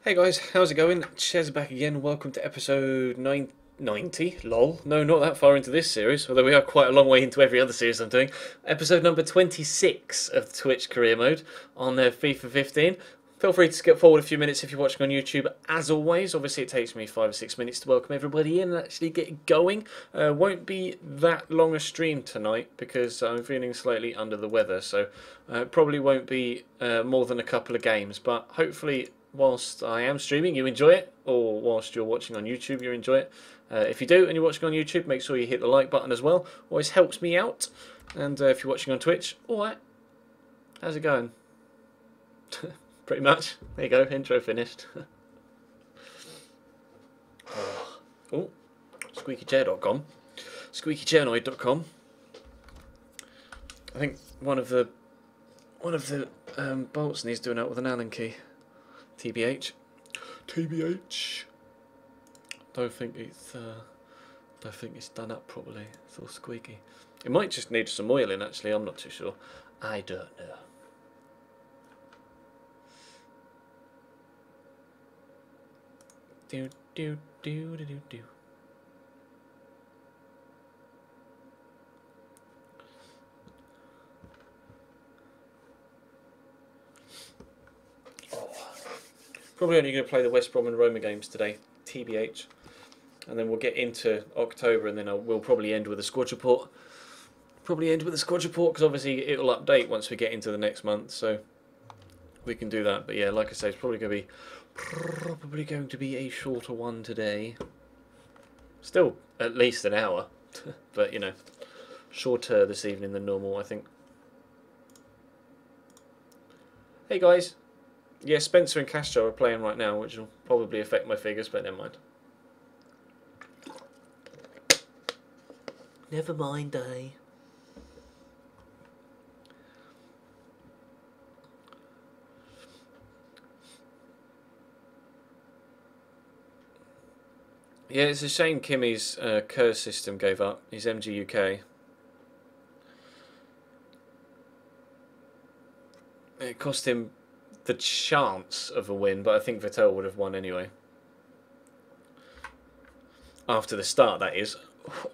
Hey guys, how's it going? Chez back again. Welcome to episode 90. Lol. No, not that far into this series, although we are quite a long way into every other series I'm doing. Episode number 26 of Twitch Career Mode on FIFA 15. Feel free to skip forward a few minutes if you're watching on YouTube. As always, obviously it takes me 5 or 6 minutes to welcome everybody in and actually get going. Won't be that long a stream tonight because I'm feeling slightly under the weather, so probably won't be more than a couple of games, but hopefully whilst I am streaming you enjoy it, or whilst you're watching on YouTube you enjoy it. If you do and you're watching on YouTube, make sure you hit the like button as well. Always helps me out. And if you're watching on Twitch, alright, how's it going? Pretty much. There you go, intro finished. Oh, squeakychair.com, squeakychairnoid.com. I think one of the bolts needs doing out with an Allen key. TBH. TBH. Don't think it's done up properly. It's all squeaky. It might just need some oil in. Actually, I'm not too sure. I don't know. Do do do do do do. Probably only going to play the West Brom and Roma games today, TBH, and then we'll get into October, and then we'll probably end with a squad report. Probably end with a squad report because obviously it'll update once we get into the next month, so we can do that. But yeah, like I say, it's probably going to be a shorter one today. Still at least an hour, but you know, shorter this evening than normal, I think. Hey guys. Yeah, Spencer and Castro are playing right now, which will probably affect my figures, but never mind. Never mind, eh? Yeah, it's a shame Kimmy's curse system gave up. His MGUK. It cost him the chance of a win, but I think Vettel would have won anyway. After the start, that is.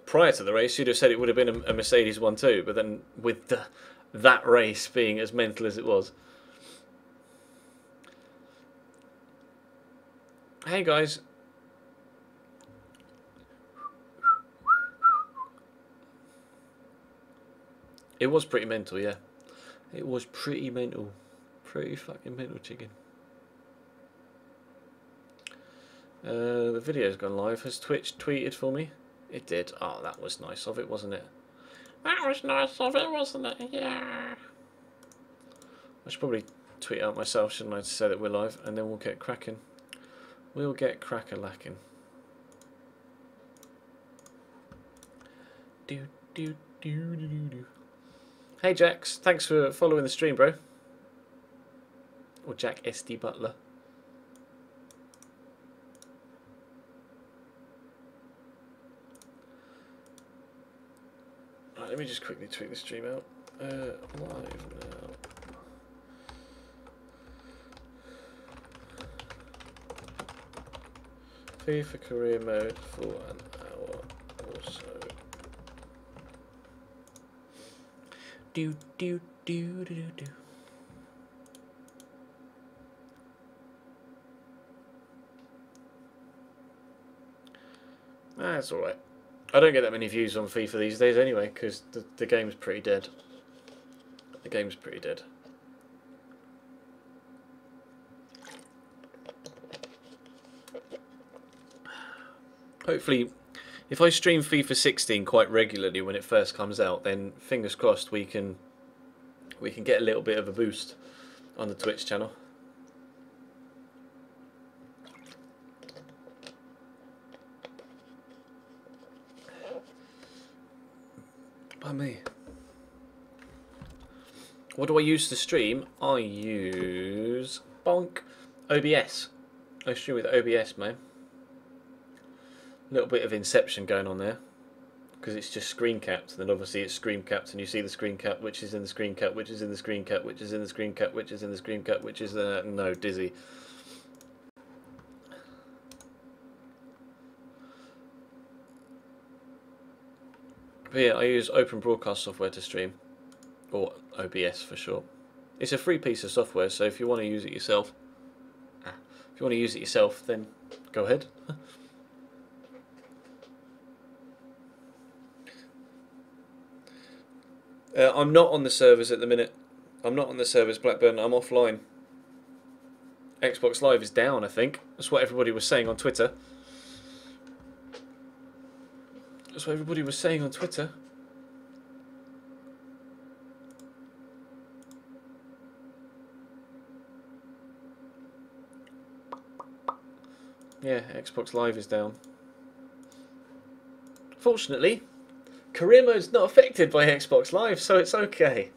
Prior to the race, you'd have said it would have been a Mercedes 1-2, but then with that race being as mental as it was. Hey guys. It was pretty mental, yeah. It was pretty mental. Pretty fucking mental, chicken. The video's gone live. Has Twitch tweeted for me? It did. Oh, that was nice of it, wasn't it? That was nice of it, wasn't it? Yeah. I should probably tweet out myself, shouldn't I, to say that we're live, and then we'll get cracking. We'll get crack-a-lacking. Do do do do do do. Hey Jax, thanks for following the stream, bro. Or Jack SD Butler. Right, let me just quickly tweet the stream out. Live now. FIFA career mode for an hour or so. Do do do do do. That's alright. I don't get that many views on FIFA these days anyway, because the game's pretty dead. The game's pretty dead. Hopefully, if I stream FIFA 16 quite regularly when it first comes out, then fingers crossed we can get a little bit of a boost on the Twitch channel. By me. What do I use to stream? I use OBS. I stream with OBS, man. A little bit of Inception going on there, because it's just screen capped. Then obviously it's screen capped, and you see the screen cap, which is in the screen cap, which is in the screen cap, which is in the screen cap, which is in the screen cap, which is no, dizzy. But yeah, I use Open Broadcast software to stream, or OBS for short. It's a free piece of software, so if you want to use it yourself, then go ahead. I'm not on the servers at the minute. I'm not on the servers, Blackburn. I'm offline. Xbox Live is down, I think. That's what everybody was saying on Twitter. Yeah, Xbox Live is down. Fortunately, career mode's not affected by Xbox Live, so it's okay.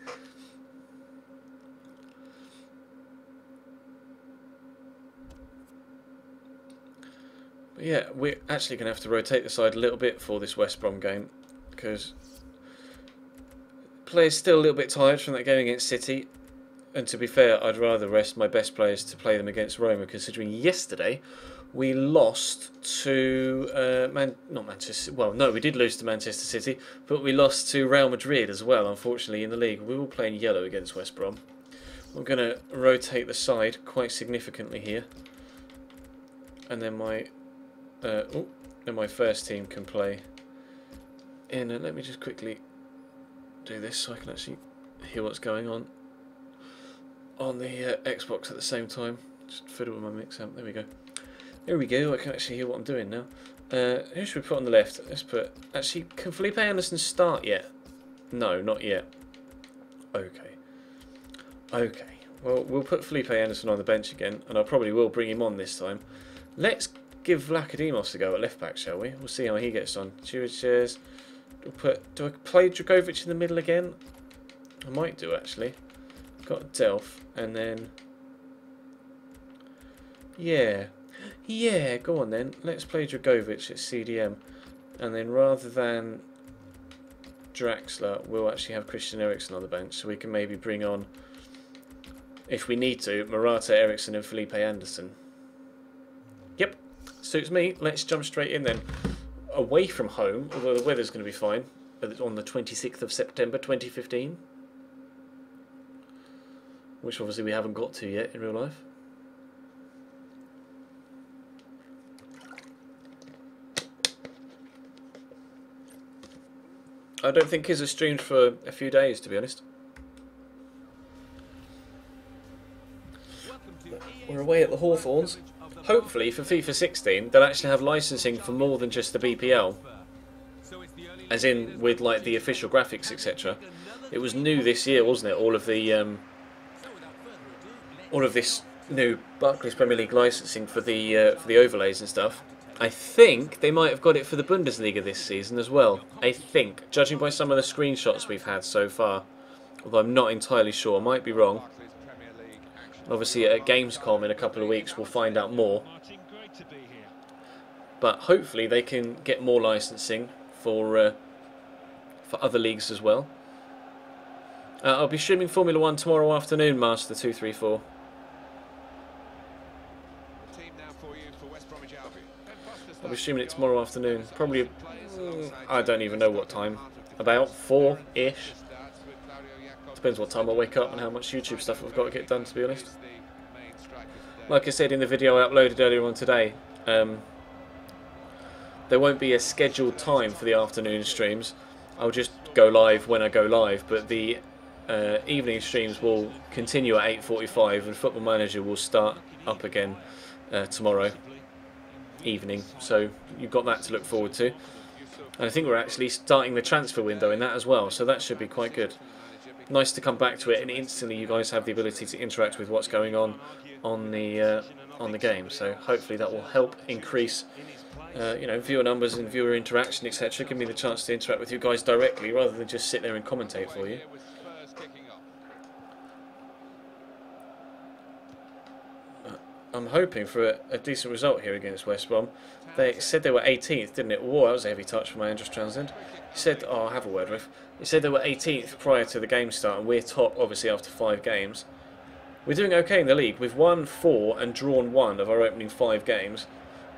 But yeah, we're actually going to have to rotate the side a little bit for this West Brom game, because players still a little bit tired from that game against City. And to be fair, I'd rather rest my best players to play them against Roma, considering yesterday we lost to not Manchester. Well, no, we did lose to Manchester City, but we lost to Real Madrid as well. Unfortunately, in the league, we were playing yellow against West Brom. I'm going to rotate the side quite significantly here, and then my first team can play in. And let me just quickly do this so I can actually hear what's going on the Xbox at the same time. Just fiddle with my mix amp. There we go. There we go. I can actually hear what I'm doing now. Who should we put on the left? Let's put... Actually, can Felipe Anderson start yet? No, not yet. Okay. Okay. Well, we'll put Felipe Anderson on the bench again, and I probably will bring him on this time. Let's give Vlachodimos a go at left back, shall we? We'll see how he gets on. Cheers. Do I play Dragovic in the middle again? I might do, actually. Got Delph, and then... Yeah, go on then. Let's play Dragovic at CDM. And then rather than Draxler, we'll actually have Christian Eriksen on the bench, so we can maybe bring on, if we need to, Morata, Eriksen and Felipe Anderson. Yep, suits me. Let's jump straight in then. Away from home, although the weather's going to be fine, on the 26th of September 2015. Which obviously we haven't got to yet in real life. I don't think his has streamed for a few days, to be honest. We're away at the Hawthorns. Hopefully for FIFA 16 they'll actually have licensing for more than just the BPL. As in with like the official graphics, etc. It was new this year, wasn't it? All of this new Barclays Premier League licensing for the overlays and stuff. I think they might have got it for the Bundesliga this season as well. I think, judging by some of the screenshots we've had so far. Although I'm not entirely sure, I might be wrong. Obviously at Gamescom in a couple of weeks we'll find out more. But hopefully they can get more licensing for other leagues as well. I'll be streaming Formula 1 tomorrow afternoon, Master234. I'll be streaming it tomorrow afternoon. Probably, I don't even know what time. About 4-ish. Depends what time I wake up and how much YouTube stuff I've got to get done, to be honest. Like I said in the video I uploaded earlier on today, there won't be a scheduled time for the afternoon streams. I'll just go live when I go live, but the evening streams will continue at 8:45 and Football Manager will start up again tomorrow evening, so you've got that to look forward to. And I think we're actually starting the transfer window in that as well, so that should be quite good. Nice to come back to it and instantly you guys have the ability to interact with what's going on the game, so hopefully that will help increase viewer numbers and viewer interaction, etc. Give me the chance to interact with you guys directly rather than just sit there and commentate for you. I'm hoping for a decent result here against West Brom. They said they were 18th, didn't it? Whoa, that was a heavy touch from my Andros Transcend. He said, oh, I'll have a word with. He said they were 18th prior to the game start, and we're top, obviously, after 5 games. We're doing okay in the league. We've won 4 and drawn 1 of our opening 5 games.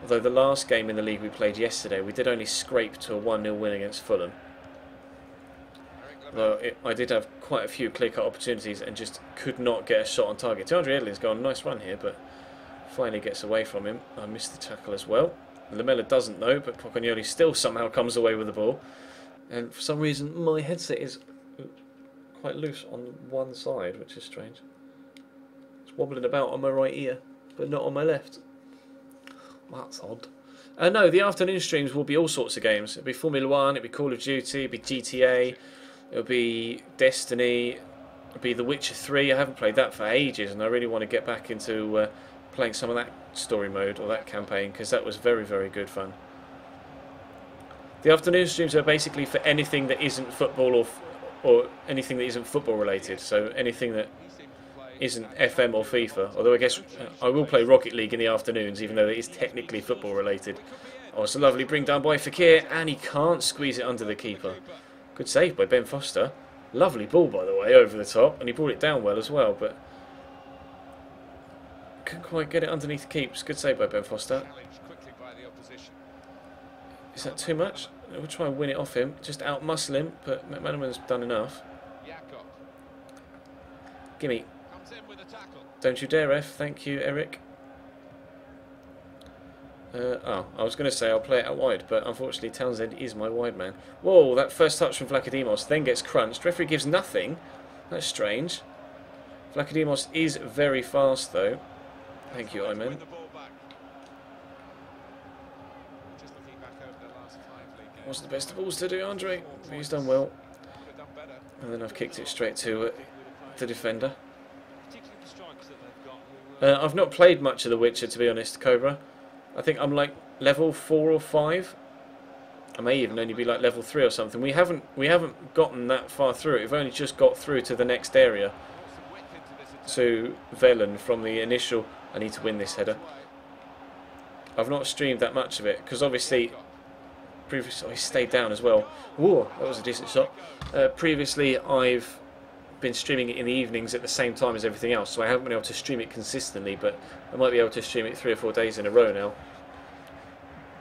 Although the last game in the league we played yesterday, we did only scrape to a 1-0 win against Fulham. Though I did have quite a few clear-cut opportunities and just could not get a shot on target. DeAndre Edlin's got a nice run here, but finally gets away from him. I missed the tackle as well. Lamella doesn't know, but Pocognoli still somehow comes away with the ball. And for some reason, my headset is quite loose on one side, which is strange. It's wobbling about on my right ear, but not on my left. That's odd. No, the afternoon streams will be all sorts of games. It'll be Formula 1, it'll be Call of Duty, it'll be GTA, it'll be Destiny, it'll be The Witcher 3. I haven't played that for ages, and I really want to get back into playing some of that story mode or that campaign, because that was very, very good fun. The afternoon streams are basically for anything that isn't football or anything that isn't football related. So anything that isn't FM or FIFA. Although I guess I will play Rocket League in the afternoons, even though it is technically football related. Oh, it's a lovely bring down by Fekir, and he can't squeeze it under the keeper. Good save by Ben Foster. Lovely ball, by the way, over the top, and he brought it down well as well, but couldn't quite get it underneath the keeps. Good save by Ben Foster. Is that too much? We'll try and win it off him. Just out-muscle him, but McManaman's done enough. Gimme. Don't you dare, F. Thank you, Eric. I was going to say I'll play it out wide, but unfortunately Townsend is my wide man. Whoa, that first touch from Vlachodimos then gets crunched. Referee gives nothing. That's strange. Vlachodimos is very fast, though. Thank you, Iman. What's the best of balls to do, Andre? He's done well. And then I've kicked it straight to the defender. I've not played much of The Witcher, to be honest, Cobra. I think I'm like level 4 or 5. I may even only be like level 3 or something. We haven't gotten that far through it. We've only just got through to the next area. To Velen from the initial. I need to win this header. I've not streamed that much of it because obviously previously I stayed down as well. Whoa, that was a decent shot. Previously I've been streaming it in the evenings at the same time as everything else, so I haven't been able to stream it consistently, but I might be able to stream it 3 or 4 days in a row now.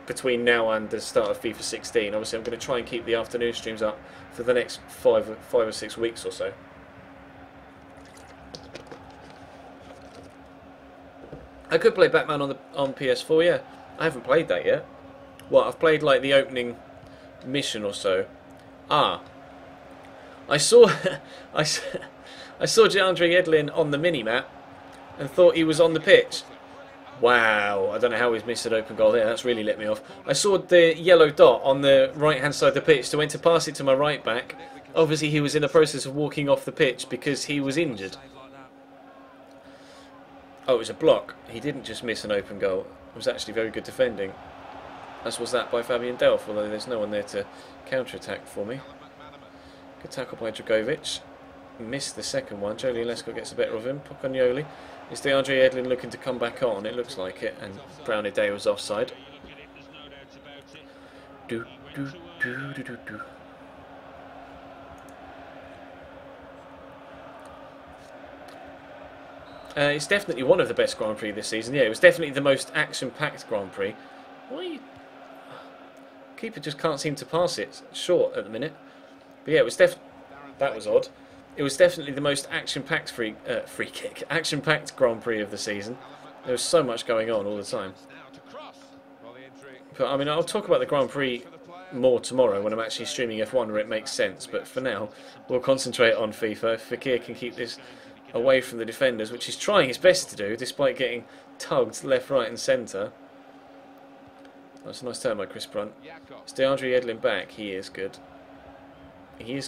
Between now and the start of FIFA 16, obviously I'm going to try and keep the afternoon streams up for the next 5 or 6 weeks or so. I could play Batman on PS4, yeah. I haven't played that yet. Well, I've played like the opening mission or so. I saw I saw DeAndre Edlin on the mini-map and thought he was on the pitch. Wow, I don't know how he's missed an open goal there. That's really let me off. I saw the yellow dot on the right-hand side of the pitch, so I went to pass it to my right back. Obviously, he was in the process of walking off the pitch because he was injured. Oh, it was a block. He didn't just miss an open goal. It was actually very good defending. As was that by Fabian Delph, although there's no one there to counter-attack for me. Good tackle by Dragovic. Missed the second one. Jolien Lescott gets the better of him. Pocognoli. Is DeAndre Edlin looking to come back on? It looks like it. And Brownie Day was offside. It's definitely one of the best Grand Prix this season. Yeah, it was definitely the most action-packed Grand Prix. Why? Keeper just can't seem to pass it short at the minute. But yeah, it was that was odd. It was definitely the most action-packed action-packed Grand Prix of the season. There was so much going on all the time. But I mean, I'll talk about the Grand Prix more tomorrow when I'm actually streaming F1 where it makes sense. But for now, we'll concentrate on FIFA. If Fekir can keep this away from the defenders, which he's trying his best to do, despite getting tugged left, right and centre. That's a nice turn by Chris Brunt. Is DeAndre Edlin back? He is good. He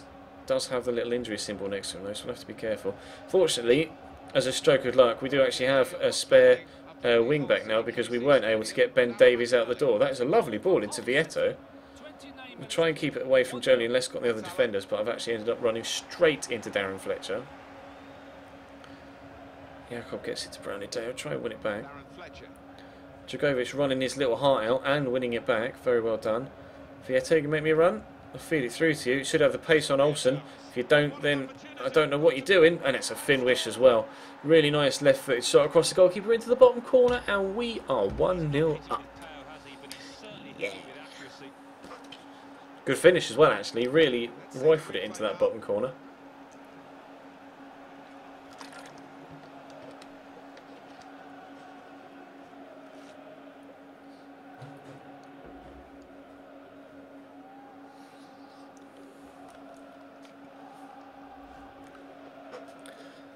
does have the little injury symbol next to him though, so we'll have to be careful. Fortunately, as a stroke of luck, we do actually have a spare wing back now because we weren't able to get Ben Davies out the door. That is a lovely ball into Vieto. We'll try and keep it away from Jolien Lescott and the other defenders, but I've actually ended up running straight into Darren Fletcher. Jakob gets it to Brownie Day. I'll try and win it back. Dragovic running his little heart out and winning it back. Very well done. Vieto, you can make me run. I'll feed it through to you. Should have the pace on Olsen. If you don't, then I don't know what you're doing. And it's a Finn Wish as well. Really nice left-footed shot across the goalkeeper into the bottom corner. And we are 1-0 up. Yeah. Good finish as well, actually. Really rifled it into that bottom corner.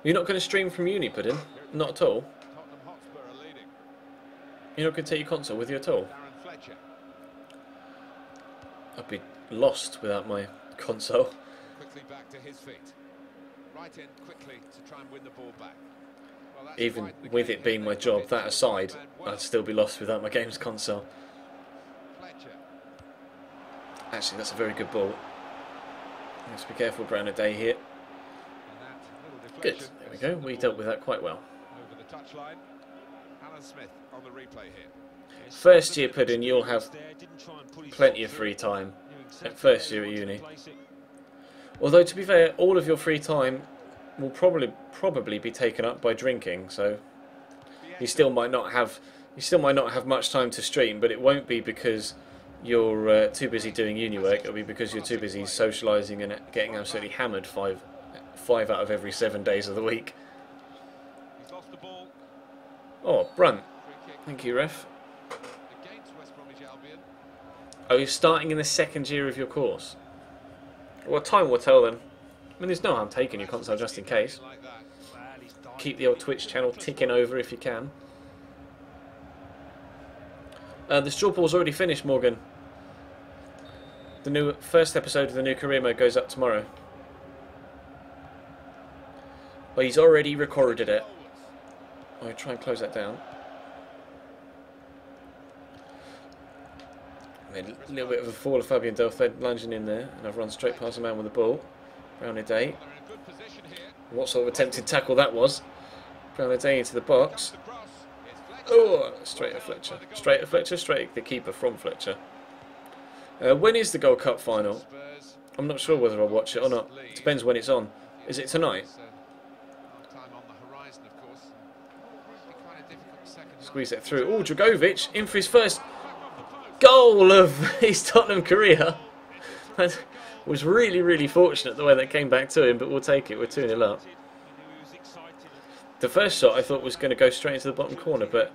You're not going to stream from uni, Puddin? Not at all? You're not going to take your console with you at all? I'd be lost without my console. Quickly back to his feet. Right in quickly to try and win the ball back. Well, even with it being my job, that aside, I'd still be lost without my games console. Actually, that's a very good ball. Let's be careful, Brown a day here. Good, there we go. We dealt with that quite well. Over the touchline. Alan Smith on the replay here. First year, Puddin, you'll have plenty of free time at first year at uni. Although, to be fair, all of your free time will probably be taken up by drinking, so you still might not have much time to stream, but it won't be because you're too busy doing uni work. It'll be because you're too busy socialising and getting absolutely hammered five out of every 7 days of the week. Oh, Brunt. Thank you, ref. Oh, you're starting in the second year of your course. Well, time will tell then. I mean, there's no harm taking your console just in case. Keep the old Twitch channel ticking over if you can. The straw ball's already finished, Morgan. The first episode of the new career mode goes up tomorrow. Well, he's already recorded it. I'll try and close that down. Made a little bit of a fall of Fabian Delphed lunging in there, and I've run straight past the man with the ball. Brown a day. What sort of attempted tackle that was? Brown a day into the box. Oh, straight at Fletcher. Straight at Fletcher, straight at the keeper from Fletcher. When is the Gold Cup final? I'm not sure whether I'll watch it or not. Depends when it's on. Is it tonight? Squeeze it through. Oh, Dragovic in for his first goal of his Tottenham career. That was really fortunate the way that came back to him, but we'll take it. We're 2-0 up. The first shot I thought was going to go straight into the bottom corner, but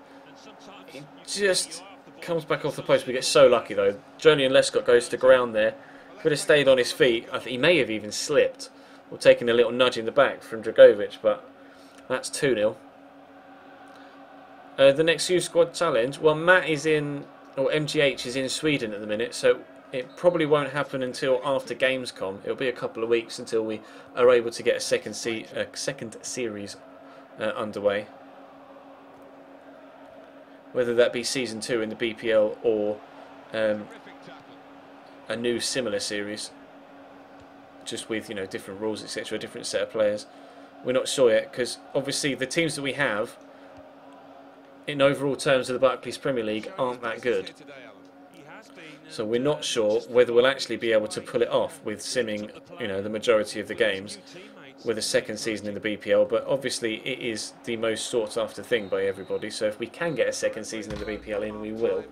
it just comes back off the post. We get so lucky though. Jolyon Lescott goes to ground there. Could have stayed on his feet. I think he may have even slipped or taken a little nudge in the back from Dragovic, but that's 2-0. The next youth squad challenge. Well, Matt is in, or MGH is in Sweden at the minute, so it probably won't happen until after Gamescom. It'll be a couple of weeks until we are able to get a second series underway. Whether that be season 2 in the BPL or a new similar series, just with different rules, etc., different set of players. We're not sure yet because obviously the teams that we have, in overall terms of the Barclays Premier League, aren't that good. So we're not sure whether we'll actually be able to pull it off with simming, the majority of the games with a second season in the BPL. But obviously it is the most sought after thing by everybody. So if we can get a second season in the BPL in, we will.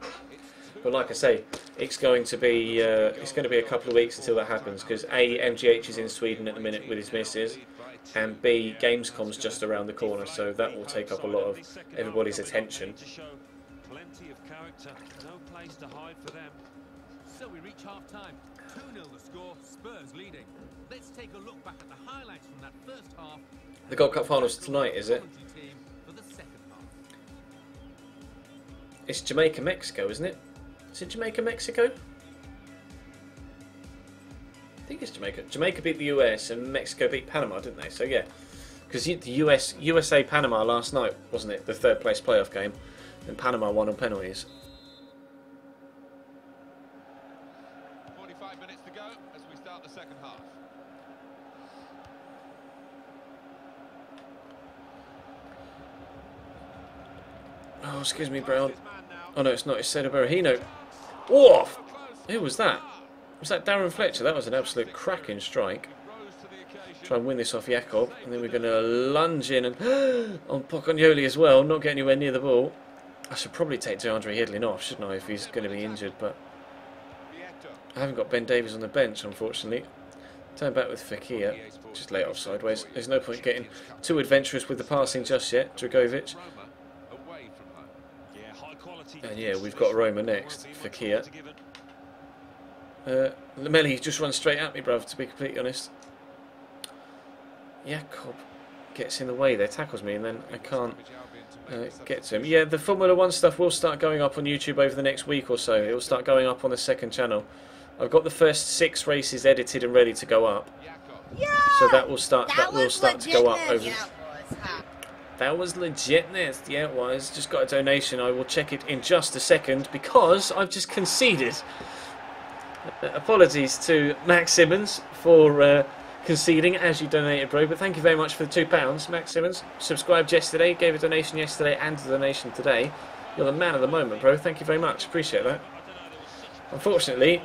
But like I say, it's going to be a couple of weeks until that happens because A, MGH is in Sweden at the minute with his missus, and B, Gamescom's just around the corner, so that will take up a lot of everybody's attention. Plenty of character, no place to hide for them. So we reach half time. 2-0 the score, Spurs leading. Let's take a look back at the highlights from that first half. The Gold Cup finals tonight, is it? It's Jamaica-Mexico, isn't it? Is it Jamaica-Mexico? I think it's Jamaica. Jamaica beat the US and Mexico beat Panama, didn't they? So yeah, because the USA-Panama last night, wasn't it? The third place playoff game, and Panama won on penalties. 45 minutes to go as we start the second half. Oh, excuse me, Brown. Oh no, it's not. It's Cedar Berahino. Whoa! Who was that? Was that Darren Fletcher? That was an absolute cracking strike. Try and win this off Jakob. And then we're going to lunge in and on Pocognoli as well. Not get anywhere near the ball. I should probably take DeAndre Hidlin off, shouldn't I, if he's going to be injured. But I haven't got Ben Davies on the bench, unfortunately. Turn back with Fekir. Just lay it off sideways. There's no point getting too adventurous with the passing just yet. Dragovic. And yeah, we've got Roma next. Fekir. Lamelli just runs straight at me, bruv, to be completely honest. Jakob gets in the way there, tackles me, and then I can't get to him. Yeah, the Formula 1 stuff will start going up on YouTube over the next week or so. It will start going up on the second channel. I've got the first 6 races edited and ready to go up. Yeah, So that will start to go up over. Huh? That was legitness. Yeah, it was. Just got a donation. I will check it in just a second because I've just conceded. Apologies to Max Simmons for conceding as you donated, bro. But thank you very much for the £2, Max Simmons. Subscribed yesterday, gave a donation yesterday and a donation today. You're the man of the moment, bro. Thank you very much. Appreciate that. Unfortunately,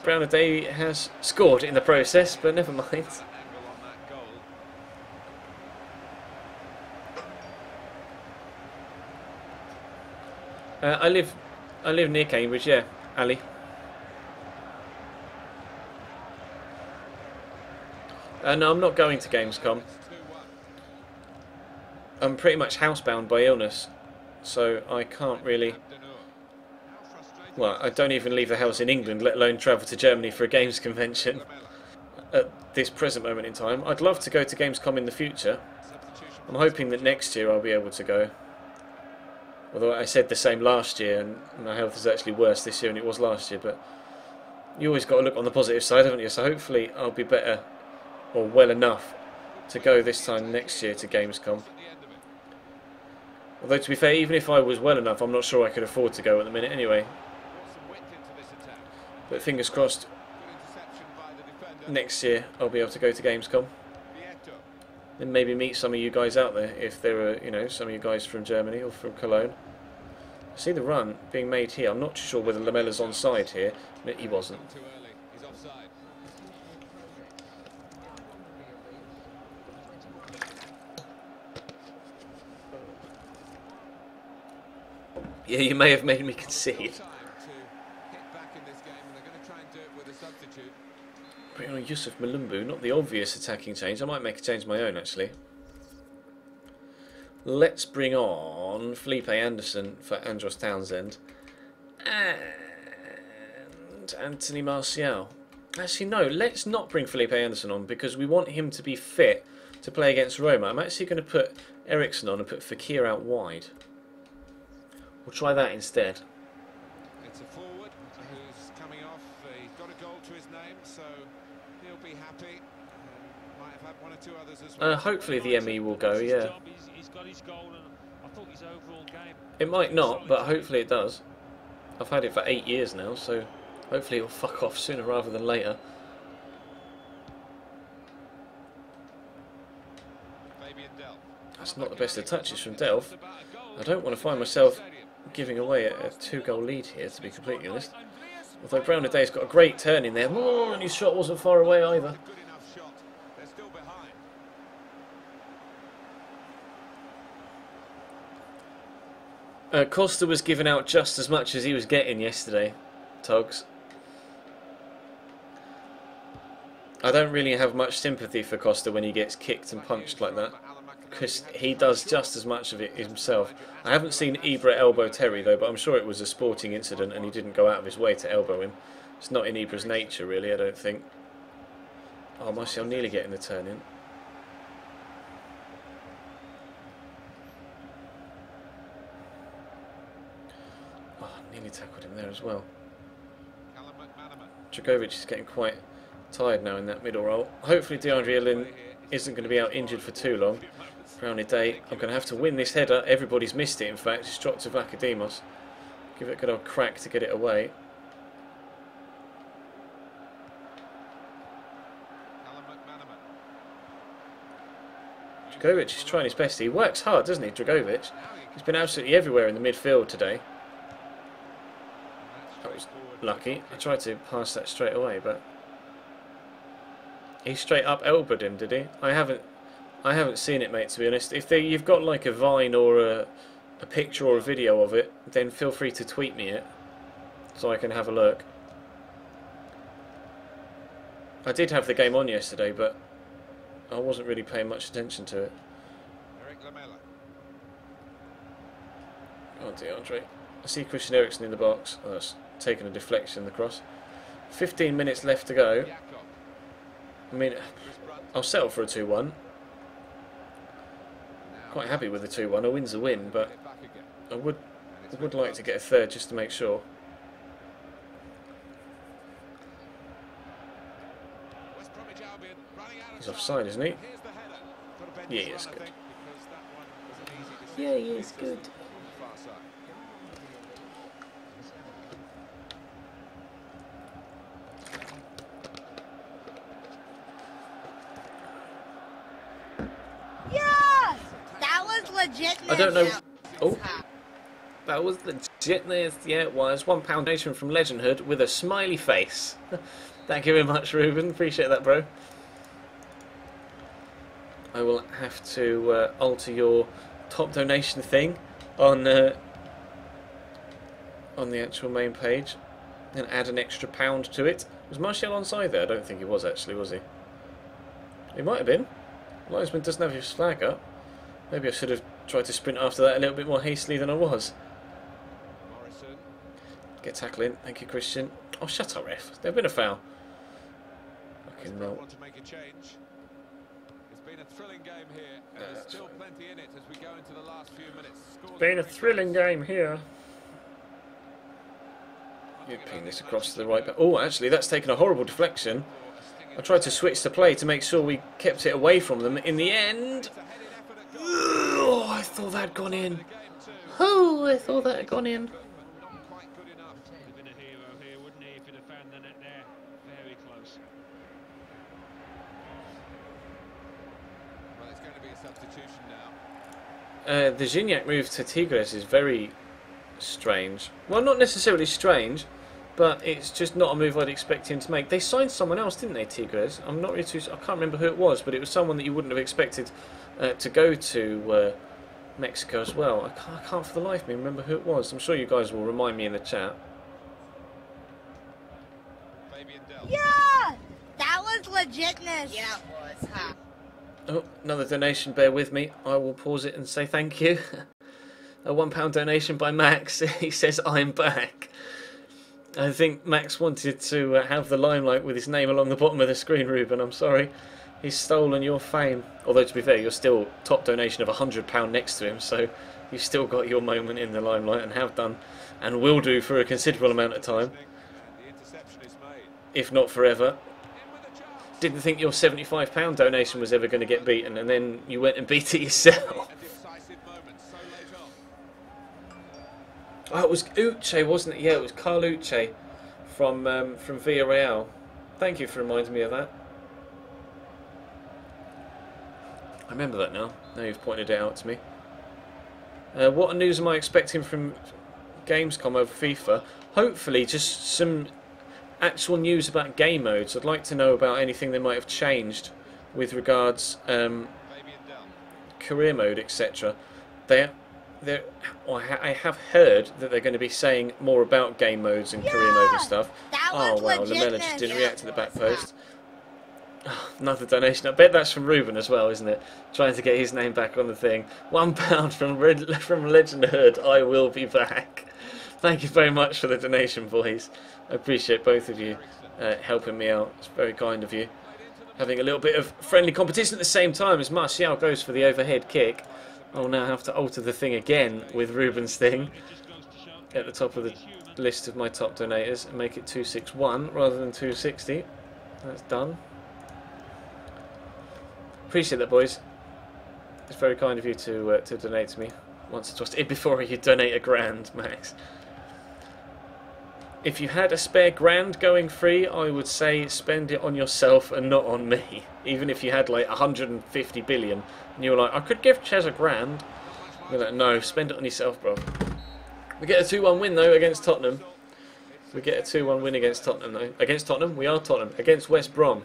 Brown Day has scored in the process, but never mind. I live near Cambridge, yeah, Ali. No, I'm not going to Gamescom. I'm pretty much housebound by illness, so I can't really. Well, I don't even leave the house in England, let alone travel to Germany for a games convention at this present moment in time. I'd love to go to Gamescom in the future. I'm hoping that next year I'll be able to go. Although I said the same last year, and my health is actually worse this year than it was last year. But you always got to look on the positive side, haven't you? So hopefully I'll be better, or well enough, to go this time next year to Gamescom. Although to be fair, even if I was well enough, I'm not sure I could afford to go at the minute anyway. But fingers crossed, next year I'll be able to go to Gamescom. Then maybe meet some of you guys out there, if there are, you know, some of you guys from Germany or from Cologne. I see the run being made here. I'm not sure whether Lamella's onside here. No, he wasn't. Yeah, you may have made me concede. Bring on Yusuf Malumbu, not the obvious attacking change. I might make a change of my own, actually. Let's bring on Felipe Anderson for Andros Townsend. And Anthony Martial. Actually, no, let's not bring Felipe Anderson on because we want him to be fit to play against Roma. I'm actually going to put Eriksson on and put Fekir out wide. We'll try that instead. It's a forward who's coming off. He's got a goal to his name, so he'll be happy. Might have had 1 or 2 others as well. Hopefully the ME will go, yeah. He's got his goal, and I thought his overall game. It might not, but hopefully it does. I've had it for 8 years now, so hopefully it'll fuck off sooner rather than later. That's not the best of touches from Delph. I don't want to find myself giving away a 2-goal lead here, to be completely honest. Although Brown Today's got a great turn in there. Oh, and his shot wasn't far away either. Costa was giving out just as much as he was getting yesterday, Togs. I don't really have much sympathy for Costa when he gets kicked and punched like that, because he does just as much of it himself. I haven't seen Ibra elbow Terry though, but I'm sure it was a sporting incident and he didn't go out of his way to elbow him. It's not in Ibra's nature really, I don't think. Oh, Martial nearly getting the turn in. Oh, nearly tackled him there as well. Dragovic is getting quite tired now in that middle role. Hopefully DeAndre Lynn isn't going to be out injured for too long. Brownie Day, I'm going to have to win this header. Everybody's missed it, in fact. It's dropped to Vlachodimos. Give it a good old crack to get it away. Dragovic is trying his best. He works hard, doesn't he, Dragovic? He's been absolutely everywhere in the midfield today. That was lucky. I tried to pass that straight away, but he straight up elbowed him, did he? I haven't seen it, mate, to be honest. If you've got like a Vine or a picture or a video of it, then feel free to tweet me it so I can have a look. I did have the game on yesterday, but I wasn't really paying much attention to it. Eric Lamela. Oh, DeAndre. I see Christian Eriksen in the box. Oh, that's taken a deflection, the cross. 15 minutes left to go. Jakob. I mean, Chris Brunt. I'll settle for a 2-1. Now Quite happy with the 2-1. A win's a win, but it back again. I would And it's like Brunt. to get a third just to make sure. West Bromwich Albion running out of He's time. offside, isn't he? Here's the header. Got to bend Yeah, this he is one, I good. think, because that one was an easy decision. Yeah, he is It's good. on the far side. Yes! That was legitness. I don't know. Oh, that was legitness. Yeah, it was. £1 donation from Legendhood with a smiley face. Thank you very much, Ruben. Appreciate that, bro. I will have to alter your top donation thing on the actual main page and add an extra £1 to it. Was Martial onside there? I don't think he was actually, was he? He might have been. Linesman doesn't have his flag up. Maybe I should have tried to sprint after that a little bit more hastily than I was. Morrison. Get tackling. Thank you, Christian. Oh, shut up, ref. There's been a foul. West Fucking Brom no. want to make a change. It's been a thrilling game here, and there's that's still plenty in it as we go into the last few minutes. Scores Been a very thrilling close. game here. You ping this across to the right back. Oh, actually, that's taken a horrible deflection. I tried to switch the play to make sure we kept it away from them. In the end, oh, I thought that had gone in. Oh, I thought that had gone in. Not quite good enough. Would have been a hero here, wouldn't he, if he'd have found the net there? Very close. Well, it's going to be a substitution now. The Gignac move to Tigres is very strange. Well, not necessarily strange, but it's just not a move I'd expect him to make. They signed someone else, didn't they, Tigres? I'm not really too. I can't remember who it was, but it was someone that you wouldn't have expected to go to Mexico as well. I can't for the life of me remember who it was. I'm sure you guys will remind me in the chat. Fabian Del. Yeah! That was legitness. Yeah, it was, huh? Oh, another donation. Bear with me. I will pause it and say thank you. A £1 donation by Max. He says, I'm back. I think Max wanted to have the limelight with his name along the bottom of the screen, Ruben. I'm sorry. He's stolen your fame. Although, to be fair, you're still top donation of £100 next to him, so you've still got your moment in the limelight and have done and will do for a considerable amount of time, And the interception is made. if not forever. In with a chance. Didn't think your £75 donation was ever going to get beaten, and then you went and beat it yourself. A decisive moment so late on. Oh, it was Uche, wasn't it? Yeah, it was Carl Uche from Villarreal. Thank you for reminding me of that. I remember that now. Now you've pointed it out to me. What news am I expecting from Gamescom over FIFA? Hopefully just some actual news about game modes. I'd like to know about anything they might have changed with regards Fabian Del. career mode, etc. I have heard that they're going to be saying more about game modes and career mode and stuff. That Oh was wow, legitness. Lamella just didn't Yeah, react to the it back was, post. Another donation. I bet that's from Ruben as well, isn't it? Trying to get his name back on the thing. £1 from Legendhood. I will be back. Thank you very much for the donation, boys. I appreciate both of you helping me out. It's very kind of you. Having a little bit of friendly competition at the same time as Martial goes for the overhead kick. I'll now have to alter the thing again with Ruben's thing It just goes to show at the top of the he's human. list of my top donators and make it 261 rather than 260. That's done. Appreciate that, boys. It's very kind of you to donate to me once or twice. Before you donate £1,000, Max. If you had a spare grand going free, I would say spend it on yourself and not on me. Even if you had like 150 billion and you were like, I could give Ches £1,000. You're like, no, spend it on yourself, bro. We get a 2-1 win though against Tottenham. We get a 2-1 win against Tottenham though. Against Tottenham? We are Tottenham. Against West Brom.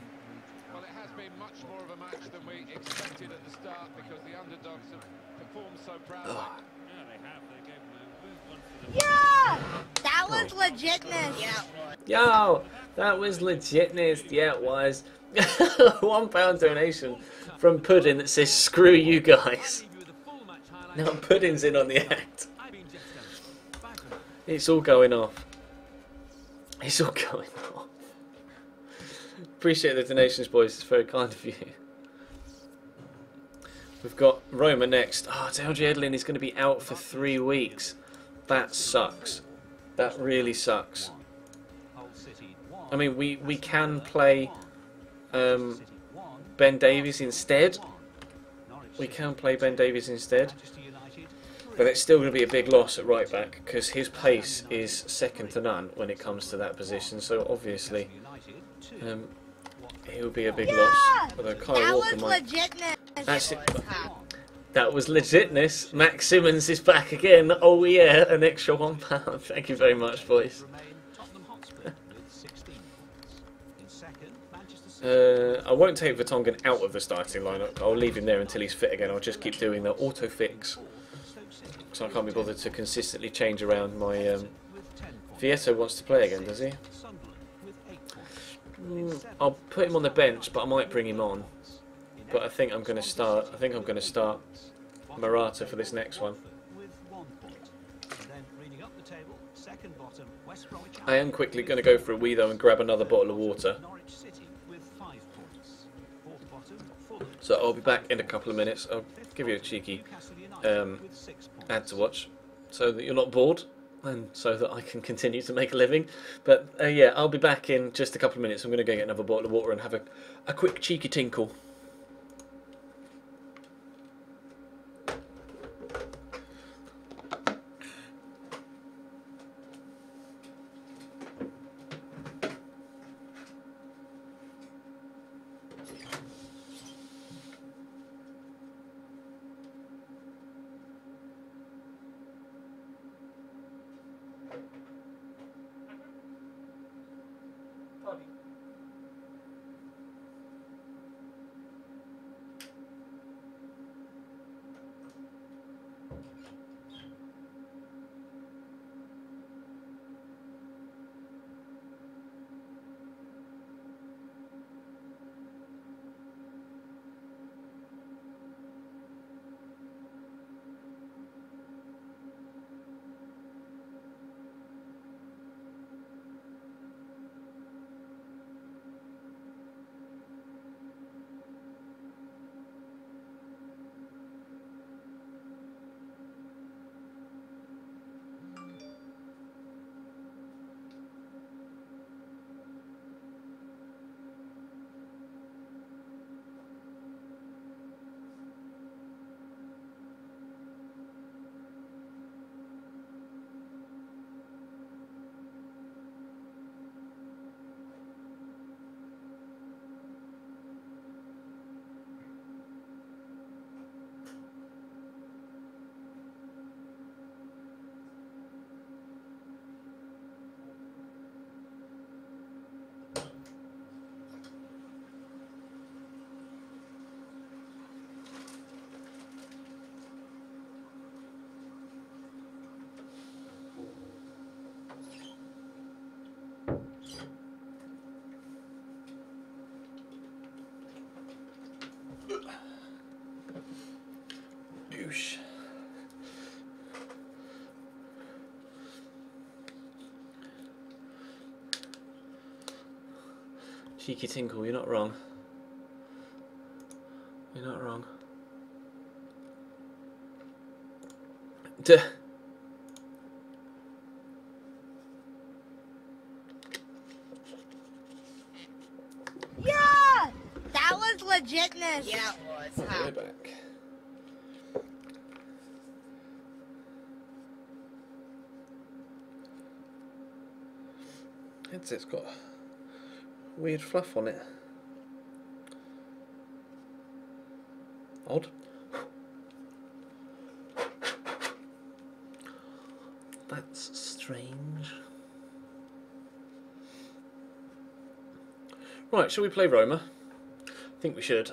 Well, it has been much more of a match than we expected at the start because the underdogs have performed so proudly. Yeah, they have. They gave him a good one for the Yeah! That was legitness. Yeah, it was. Yo! That was legitness. Yeah, it was. £1 donation from Pudding that says screw you guys. Now Pudding's in on the act. It's all going off. It's all going off. Appreciate the donations, boys. It's very kind of you. We've got Roma next. Oh, LJ Edlin is going to be out for 3 weeks. That sucks. That really sucks. I mean, we can play Ben Davies instead. We can play Ben Davies instead. But it's still going to be a big loss at right back because his pace is second to none when it comes to that position. So obviously, it will be a big loss. Although Kyle Walker might. Actually, that was legitness. Max Simmons is back again. Oh yeah, an extra £1. Thank you very much, boys. I won't take Vertonghen out of the starting lineup. I'll leave him there until he's fit again. I'll just keep doing the auto fix. So I can't be bothered to consistently change around my... Vieto wants to play again, does he? I'll put him on the bench, but I might bring him on. But I think I'm going to start. I think I'm going to start Morata for this next one. I am quickly going to go for a wee though and grab another bottle of water. So I'll be back in a couple of minutes. I'll give you a cheeky ad to watch so that you're not bored and so that I can continue to make a living. But yeah, I'll be back in just a couple of minutes. I'm going to go get another bottle of water and have a quick cheeky tinkle. Douche. Cheeky tinkle, you're not wrong. You're not wrong. Duh. Yeah! That was legitness. Yeah, it was. We're back. Headset's got weird fluff on it. Odd. That's strange. Right, shall we play Roma? I think we should.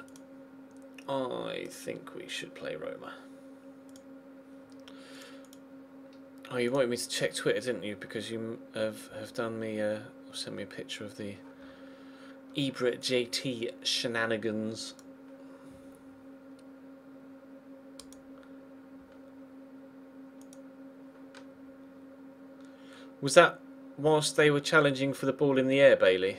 I think we should play Roma. Oh, you wanted me to check Twitter, didn't you? Because you have done me a Send me a picture of the Ibra JT shenanigans. Was that whilst they were challenging for the ball in the air, Bailey?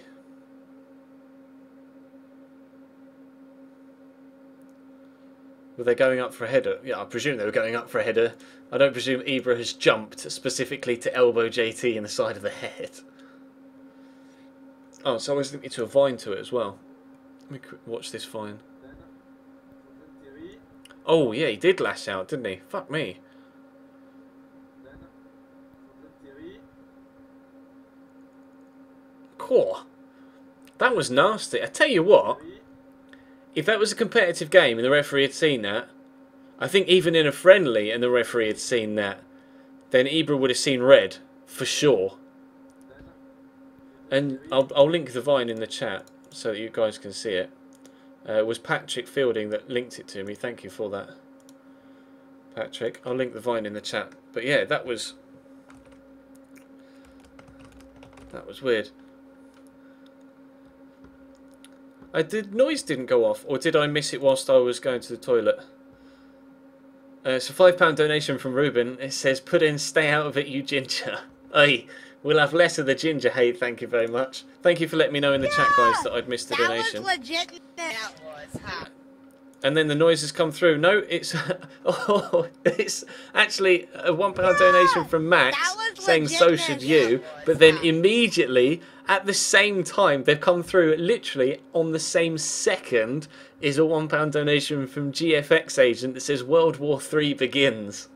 Were they going up for a header? Yeah, I presume they were going up for a header. I don't presume Ibra has jumped specifically to elbow JT in the side of the head. Oh, so I was linking to a vine to it as well. Let me watch this vine. Oh, yeah, he did lash out, didn't he? Fuck me. Core. That was nasty. I tell you what, if that was a competitive game and the referee had seen that, I think even in a friendly and the referee had seen that, then Ibra would have seen red, for sure. And I'll link the vine in the chat so that you guys can see it. It was Patrick Fielding that linked it to me. Thank you for that, Patrick. I'll link the vine in the chat. But yeah, that was weird. The noise didn't go off, or did I miss it whilst I was going to the toilet? It's a £5 donation from Ruben. It says, "Put in, stay out of it, you ginger." Hey, we'll have less of the ginger hate. Thank you very much. Thank you for letting me know in the chat, guys, that I'd missed the donation. That was legit. That was, huh? And then the noise has come through. No, it's oh, it's actually a £1 donation from Max saying "so should you," but then immediately at the same time they've come through. Literally on the same second is a £1 donation from GFX Agent that says "World War III begins."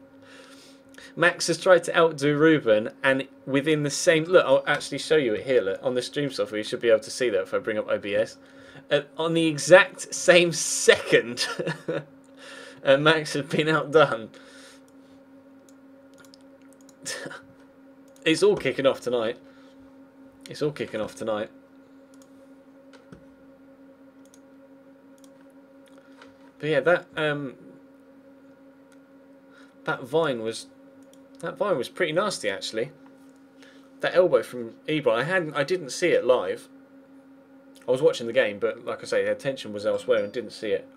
Max has tried to outdo Ruben, and within the same look, I'll actually show you it here. Look, on the stream software, you should be able to see that if I bring up OBS. On the exact same second, Max has been outdone. It's all kicking off tonight. It's all kicking off tonight. But yeah, that vine was pretty nasty actually. That elbow from Ibra, I didn't see it live. I was watching the game, but like I say, the attention was elsewhere and didn't see it.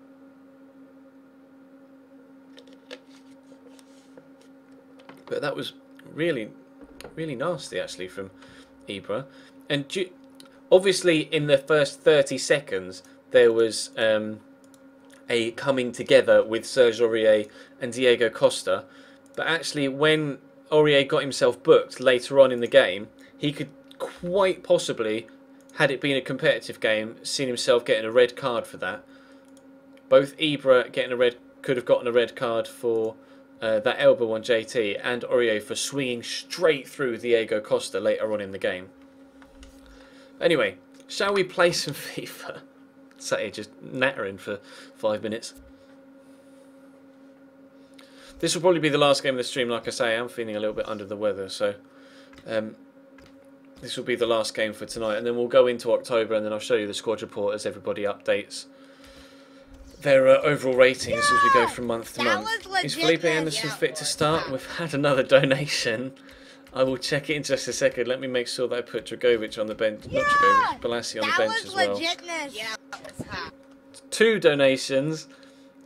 But that was really, really nasty actually from Ibra. And obviously in the first 30 seconds there was a coming together with Serge Aurier and Diego Costa. But actually when Aurier got himself booked later on in the game, he could quite possibly, had it been a competitive game, seen himself getting a red card for that. Both Ibra could have gotten a red card for that elbow on JT, and Aurier for swinging straight through Diego Costa later on in the game. Anyway, shall we play some FIFA? Sat here just nattering for 5 minutes. This will probably be the last game of the stream. Like I say, I'm feeling a little bit under the weather, so this will be the last game for tonight, and then we'll go into October, and then I'll show you the squad report as everybody updates their overall ratings as we go from month to month. Is Felipe Anderson fit to start? We've had another donation. I will check it in just a second. Let me make sure that I put Dragovic on the bench, not Dragovic, Balassi on the bench as well. Yeah, Two donations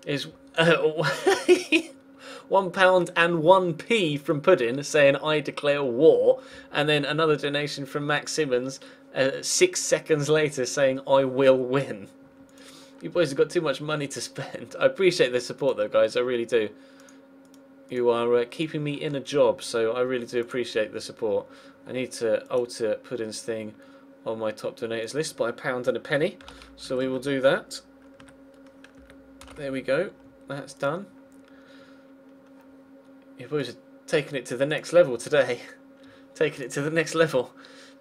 is £1 and 1p from Puddin saying "I declare war," and then another donation from Max Simmons 6 seconds later saying "I will win." You boys have got too much money to spend. I appreciate the support though, guys. I really do. You are keeping me in a job, so I really do appreciate the support. I need to alter Puddin's thing on my top donators list by £1 and a penny, so we will do that. There we go. That's done. You boys are taking it to the next level today. Taking it to the next level.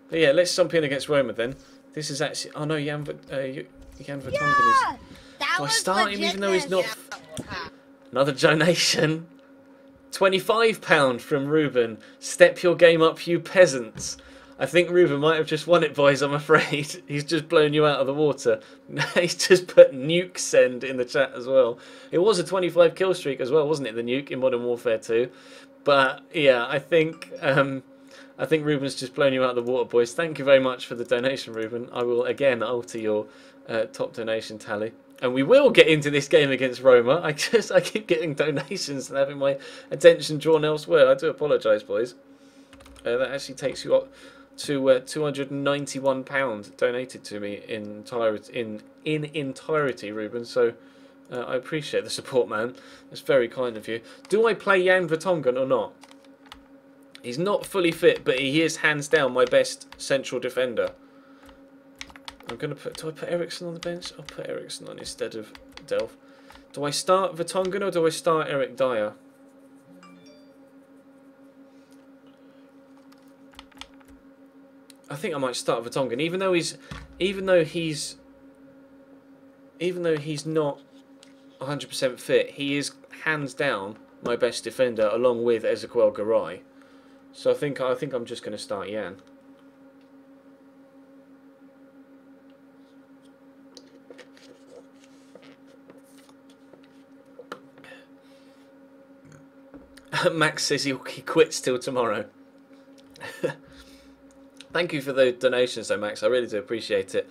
But yeah, let's jump in against Roma then. This is actually... Oh no, Jan Vertonghen is... Do I start him even though he's not... Another donation. £25 from Ruben. Step your game up, you peasants. I think Ruben might have just won it, boys, I'm afraid. He's just blown you out of the water. He's just put nuke send in the chat as well. It was a 25 kill streak as well, wasn't it, the nuke in Modern Warfare 2? But yeah, I think I think Ruben's just blown you out of the water, boys. Thank you very much for the donation, Ruben. I will again alter your top donation tally. And we will get into this game against Roma. I keep getting donations and having my attention drawn elsewhere. I do apologise, boys. That actually takes you up to £291 donated to me in entirety, Ruben. So I appreciate the support, man. It's very kind of you. Do I play Jan Vertonghen or not? He's not fully fit, but he is hands down my best central defender. I'm gonna put. Do I put Eriksen on the bench? I'll put Eriksen on instead of Delph. Do I start Vertonghen or do I start Eric Dyer? I think I might start Vertonghen, even though he's not 100% fit. He is hands down my best defender, along with Ezequiel Garay. So I think I'm just going to start Jan. Max says he quits till tomorrow. Thank you for the donations though, Max. I really do appreciate it.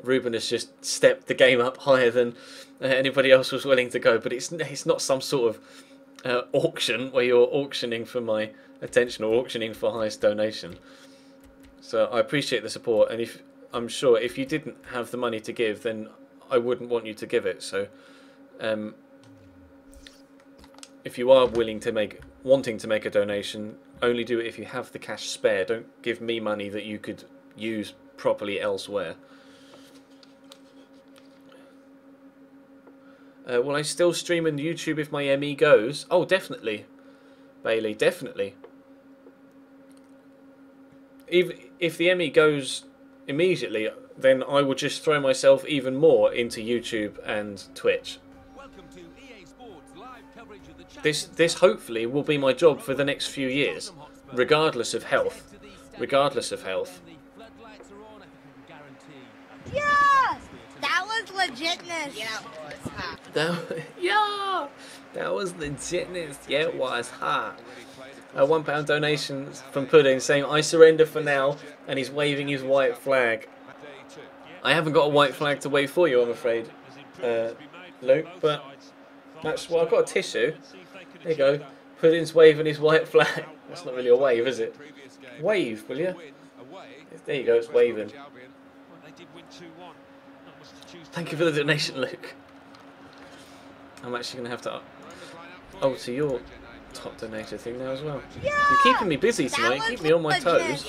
Ruben has just stepped the game up higher than anybody else was willing to go, but it's not some sort of auction where you're auctioning for my attention or auctioning for highest donation. So I appreciate the support, and I'm sure if you didn't have the money to give, then I wouldn't want you to give it. So if you are wanting to make a donation, only do it if you have the cash spare. Don't give me money that you could use properly elsewhere. Will I still stream on YouTube if my ME goes? Oh, definitely, Bailey, definitely. Even if the ME goes immediately, then I will just throw myself even more into YouTube and Twitch. This hopefully will be my job for the next few years, regardless of health. Regardless of health. Yes! That was legitness. Yeah, that was legitness. Yeah, it was hot. A £1 donation from Pudding saying, I surrender for now, and he's waving his white flag. I haven't got a white flag to wave for you, I'm afraid, Luke, but that's well, I've got a tissue. There you go. Pudding's waving his white flag. That's not really a wave, is it? Wave, will you? There you go, it's waving. Thank you for the donation, Luke. I'm actually going to have to alter your top donator thing now as well. Yeah! You're keeping me busy tonight, keep me on my toes.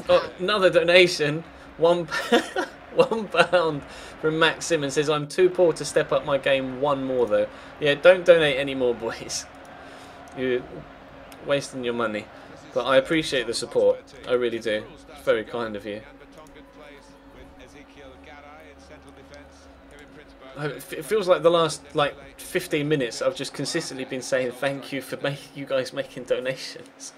Oh, another donation. £1 from Max Simmons says, I'm too poor to step up my game one more though. Yeah, don't donate any more, boys. You're wasting your money. But I appreciate the support. I really do. It's very kind of you. It feels like the last 15 minutes I've just consistently been saying thank you for you guys making donations.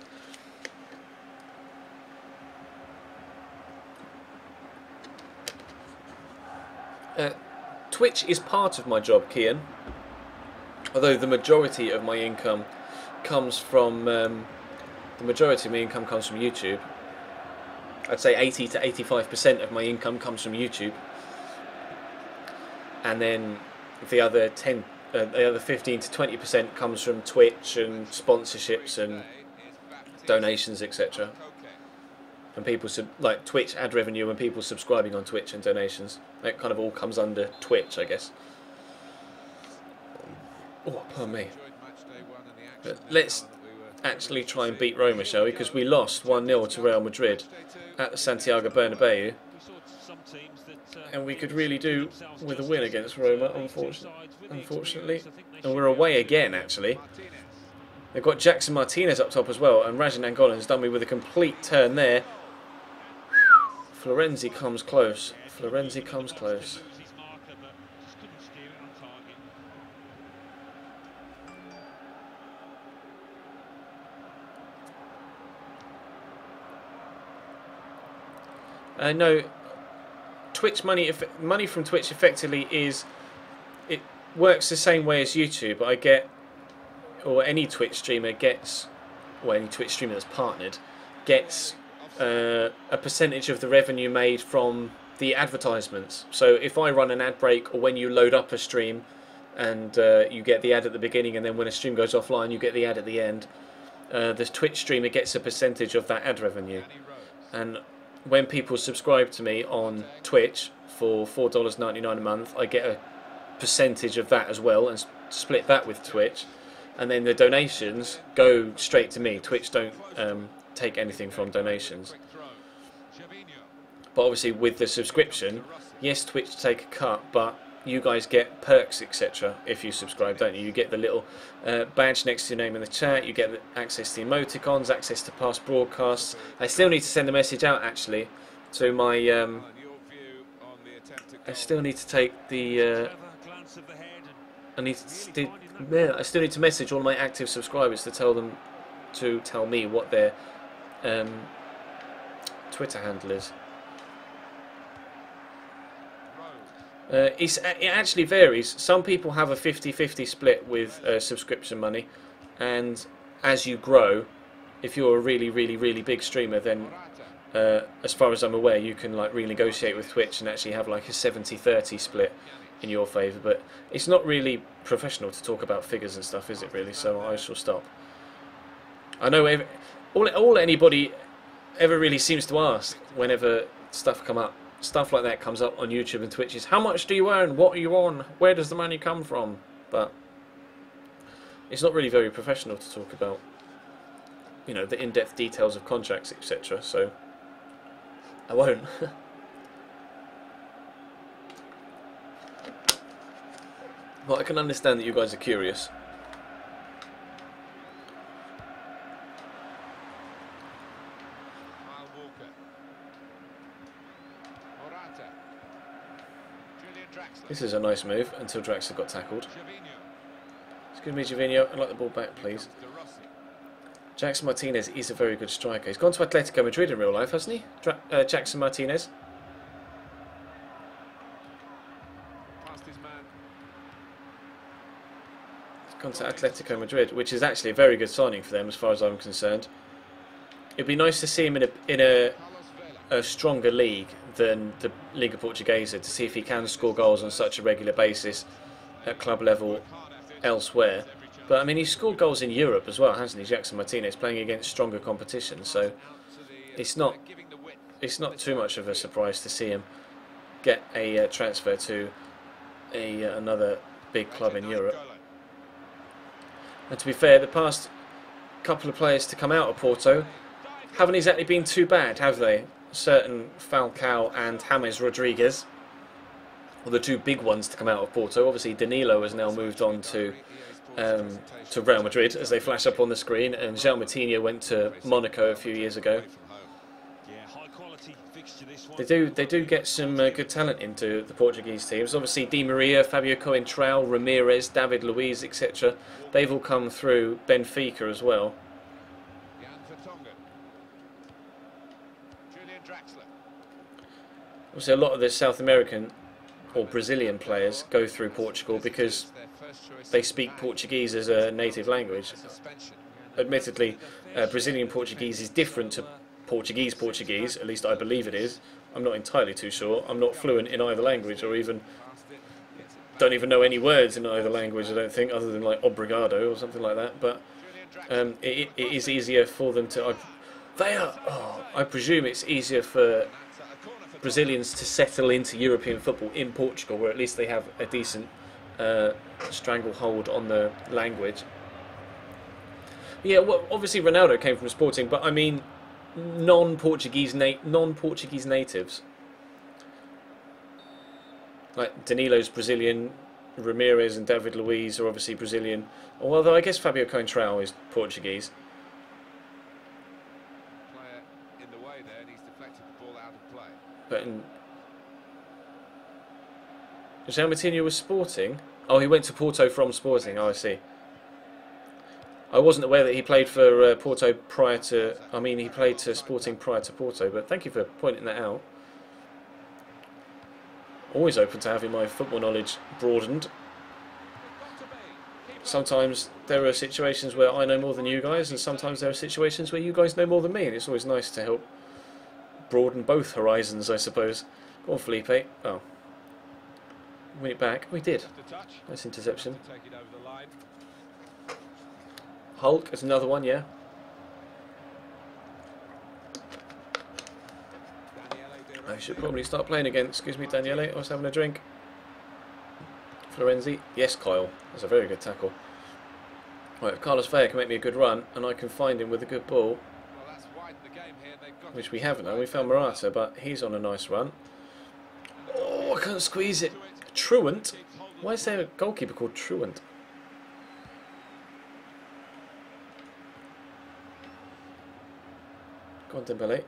Twitch is part of my job, Kian. Although the majority of my income comes from YouTube. I'd say 80 to 85% of my income comes from YouTube. And then the other 15 to 20% comes from Twitch and sponsorships and donations, etc. And people like Twitch ad revenue and people subscribing on Twitch and donations. That kind of all comes under Twitch, I guess. Oh, pardon me. But let's actually try and beat Roma, shall we? Because we lost 1-0 to Real Madrid at Santiago Bernabeu. And we could really do with a win against Roma, unfortunately. And we're away again, actually. They've got Jackson Martinez up top as well, and Rajan Angolan's done me with a complete turn there. Florenzi comes close. Florenzi comes close. No, Twitch money from Twitch effectively it works the same way as YouTube. I get, or any Twitch streamer gets, or any Twitch streamer that's partnered gets a percentage of the revenue made from the advertisements. So if I run an ad break, or when you load up a stream and you get the ad at the beginning, and then when a stream goes offline you get the ad at the end, the Twitch streamer gets a percentage of that ad revenue. And when people subscribe to me on Twitch for $4.99 a month, I get a percentage of that as well, and split that with Twitch. And then the donations go straight to me. Twitch don't take anything from donations. But obviously with the subscription, yes, Twitch take a cut, but you guys get perks, etc. if you subscribe, don't you? You get the little badge next to your name in the chat, you get access to emoticons, access to past broadcasts. I still need to send a message out, actually, to my... I still need to take the... I still need to message all my active subscribers to tell them to tell me what their Twitter handle is. It actually varies. Some people have a 50-50 split with subscription money, and as you grow, if you're a really big streamer, then as far as I'm aware, you can like renegotiate with Twitch and actually have like a 70-30 split in your favour. But it's not really professional to talk about figures and stuff, is it really? So I shall stop. I know all anybody ever really seems to ask whenever stuff like that comes up on YouTube and Twitch is, how much do you earn? What are you on? Where does the money come from? But it's not really very professional to talk about, you know, the in-depth details of contracts, etc. So I won't. But I can understand that you guys are curious. This is a nice move until Draxler got tackled. Excuse me, Jovino, I'd like the ball back, please. Jackson Martinez is a very good striker. He's gone to Atletico Madrid in real life, hasn't he? Jackson Martinez. He's gone to Atletico Madrid, which is actually a very good signing for them as far as I'm concerned. It'd be nice to see him in a stronger league than the Liga Portuguesa, to see if he can score goals on such a regular basis at club level elsewhere. But I mean, he's scored goals in Europe as well, hasn't he, Jackson Martinez, playing against stronger competition, so it's not too much of a surprise to see him get a transfer to another big club in Europe. And to be fair, the past couple of players to come out of Porto haven't exactly been too bad, have they? Certain Falcao and James Rodriguez, or the two big ones to come out of Porto. Obviously Danilo has now moved on to Real Madrid, as they flash up on the screen, and João Moutinho went to Monaco a few years ago. They do get some good talent into the Portuguese teams. Obviously Di Maria, Fabio Coentrão, Ramirez, David Luiz, etc. They've all come through Benfica as well. Obviously a lot of the South American or Brazilian players go through Portugal because they speak Portuguese as a native language. Admittedly, Brazilian Portuguese is different to Portuguese, at least I believe it is. I'm not entirely too sure. I'm not fluent in either language, or don't even know any words in either language, I don't think, other than like obrigado or something like that. But it is easier for them to... I presume it's easier for Brazilians to settle into European football in Portugal, where at least they have a decent stranglehold on the language. Yeah, well, obviously Ronaldo came from Sporting, but I mean non-Portuguese natives. Like Danilo's Brazilian, Ramirez and David Luiz are obviously Brazilian, although I guess Fabio Coentrão is Portuguese. But João Moutinho was Sporting? Oh, he went to Porto from Sporting. Oh, I see. I wasn't aware that he played for Porto prior to... I mean, he played to Sporting prior to Porto, but thank you for pointing that out. Always open to having my football knowledge broadened. sometimes there are situations where I know more than you guys, and sometimes there are situations where you guys know more than me, and it's always nice to help broaden both horizons, I suppose. Go on, Felipe. Oh. Win it back. We did. Nice interception. Hulk is another one, yeah. I should probably start playing again. Excuse me, Daniele. I was having a drink. Florenzi. Yes, Kyle. That's a very good tackle. Right, if Carlos Vea can make me a good run, and I can find him with a good ball, which we haven't now. We found Morata, but he's on a nice run. Oh, I can't squeeze it. Truant? Why is there a goalkeeper called Truant? Go on, Dembele.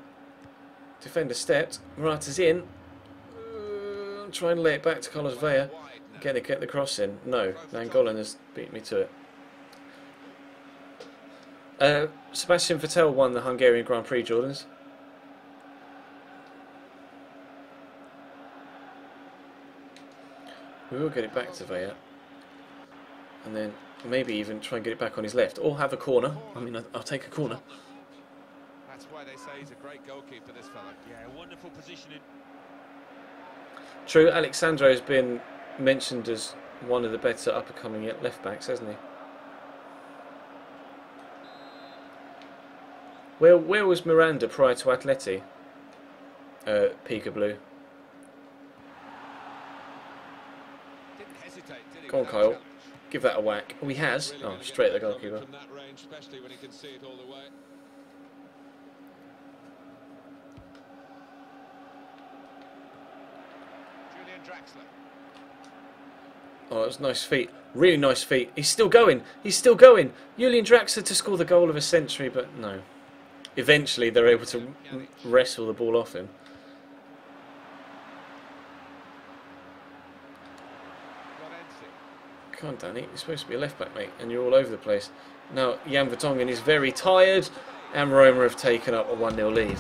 Defender stepped. Morata's in. Try and lay it back to Carlos Vea. Get the cross in. No, Nangolan has beat me to it. Sebastian Vettel won the Hungarian Grand Prix, Jordans. We will get it back to Vea. And then maybe even try and get it back on his left. Or have a corner. I mean, I'll take a corner. That's why they say he's a great goalkeeper, this fella. Yeah, wonderful positioning. True, Alexandro has been mentioned as one of the better up-and-coming left-backs, hasn't he? Where was Miranda prior to Atleti? Peekaboo. Didn't hesitate, did he? Go on, Kyle. Give that a whack. Oh, he has. Oh, straight at the goalkeeper. From that range, especially when he can see it all the way. Julian Draxler. Oh, that was nice feet. Really nice feet. He's still going. He's still going. Julian Draxler to score the goal of a century, but no. Eventually, they're able to wrestle the ball off him. Come on, Danny. You're supposed to be a left back, mate, and you're all over the place. Now, Jan Vertonghen is very tired, and Roma have taken up a 1-0 lead.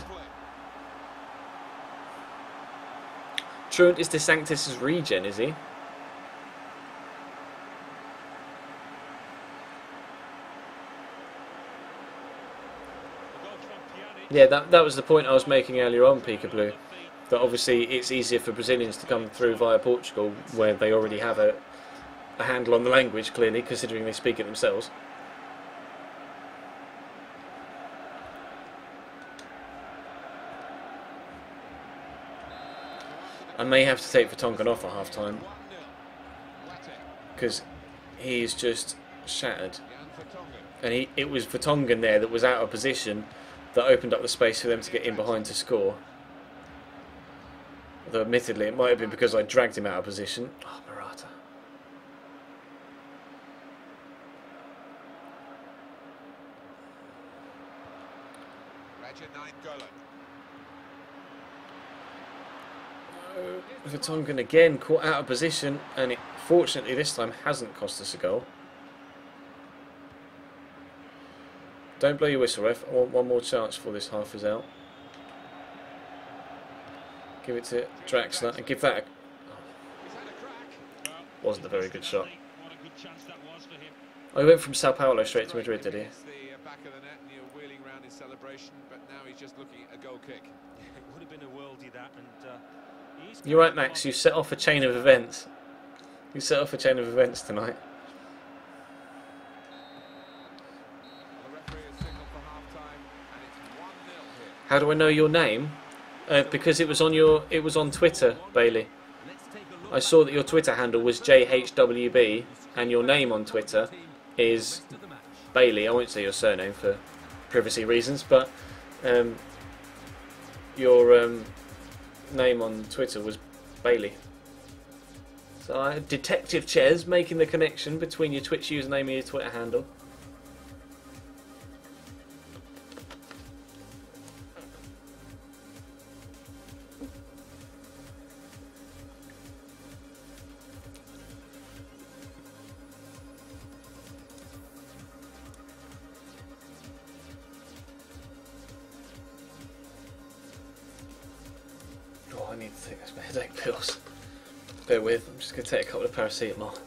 Truant is De Sanctis' regen, is he? Yeah, that was the point I was making earlier on, Peekaboo. That obviously it's easier for Brazilians to come through via Portugal, where they already have a handle on the language, clearly, considering they speak it themselves. I may have to take Vertonghen off at half-time, because he is just shattered. And it was Vertonghen there that was out of position that opened up the space for them to get in behind to score. Although admittedly it might have been because I dragged him out of position. Oh, Morata. Vertonghen again caught out of position, and it fortunately this time hasn't cost us a goal. Don't blow your whistle, ref. I want one more chance for this half is out. Give it to Draxler and give that a... Oh. Wasn't a very good shot. Oh, he went from Sao Paulo straight to Madrid, did he? Back of the net, and you're wheeling round in celebration, but now he's just looking at a goal kick. It would have been a worldie that, and you're right, Max. You set off a chain of events. You set off a chain of events tonight. How do I know your name? Because it was on Twitter, Bailey. I saw that your Twitter handle was JHWB, and your name on Twitter is Bailey. I won't say your surname for privacy reasons, but your name on Twitter was Bailey. So Detective Ches making the connection between your Twitch username and your Twitter handle. I need to take some headache pills. Bear with, I'm just going to take a couple of paracetamol.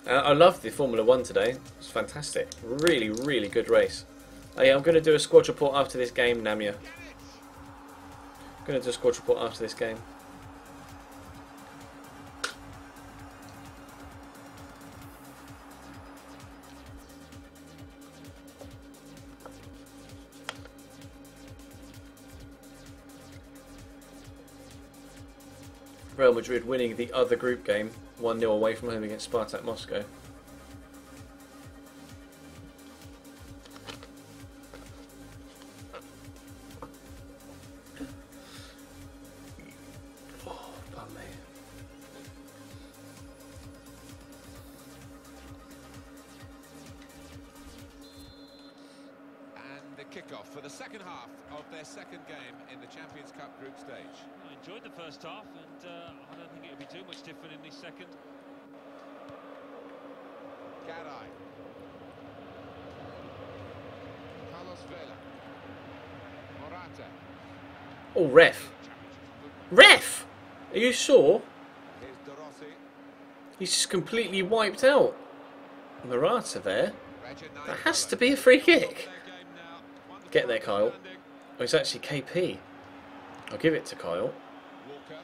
I loved the Formula 1 today. It was fantastic. Really, really good race. Oh, yeah, I'm going to do a squad report after this game, Namia. I'm going to do a squad report after this game. Real Madrid winning the other group game, 1-0 away from home against Spartak Moscow. Oh, bum me. And the kickoff for the second half of their second game in the Champions Cup group stage. I enjoyed the first half, and I don't think it'll be too much different in this second. Garay. Carlos Vela. Morata. Oh, ref. Ref! Are you sure? Here's De Rossi. He's just completely wiped out Morata there. Reginald That has to be a free kick. their game now. Wonderful Get there, Kyle. understanding. Oh, it's actually KP. I'll give it to Kyle. Walker.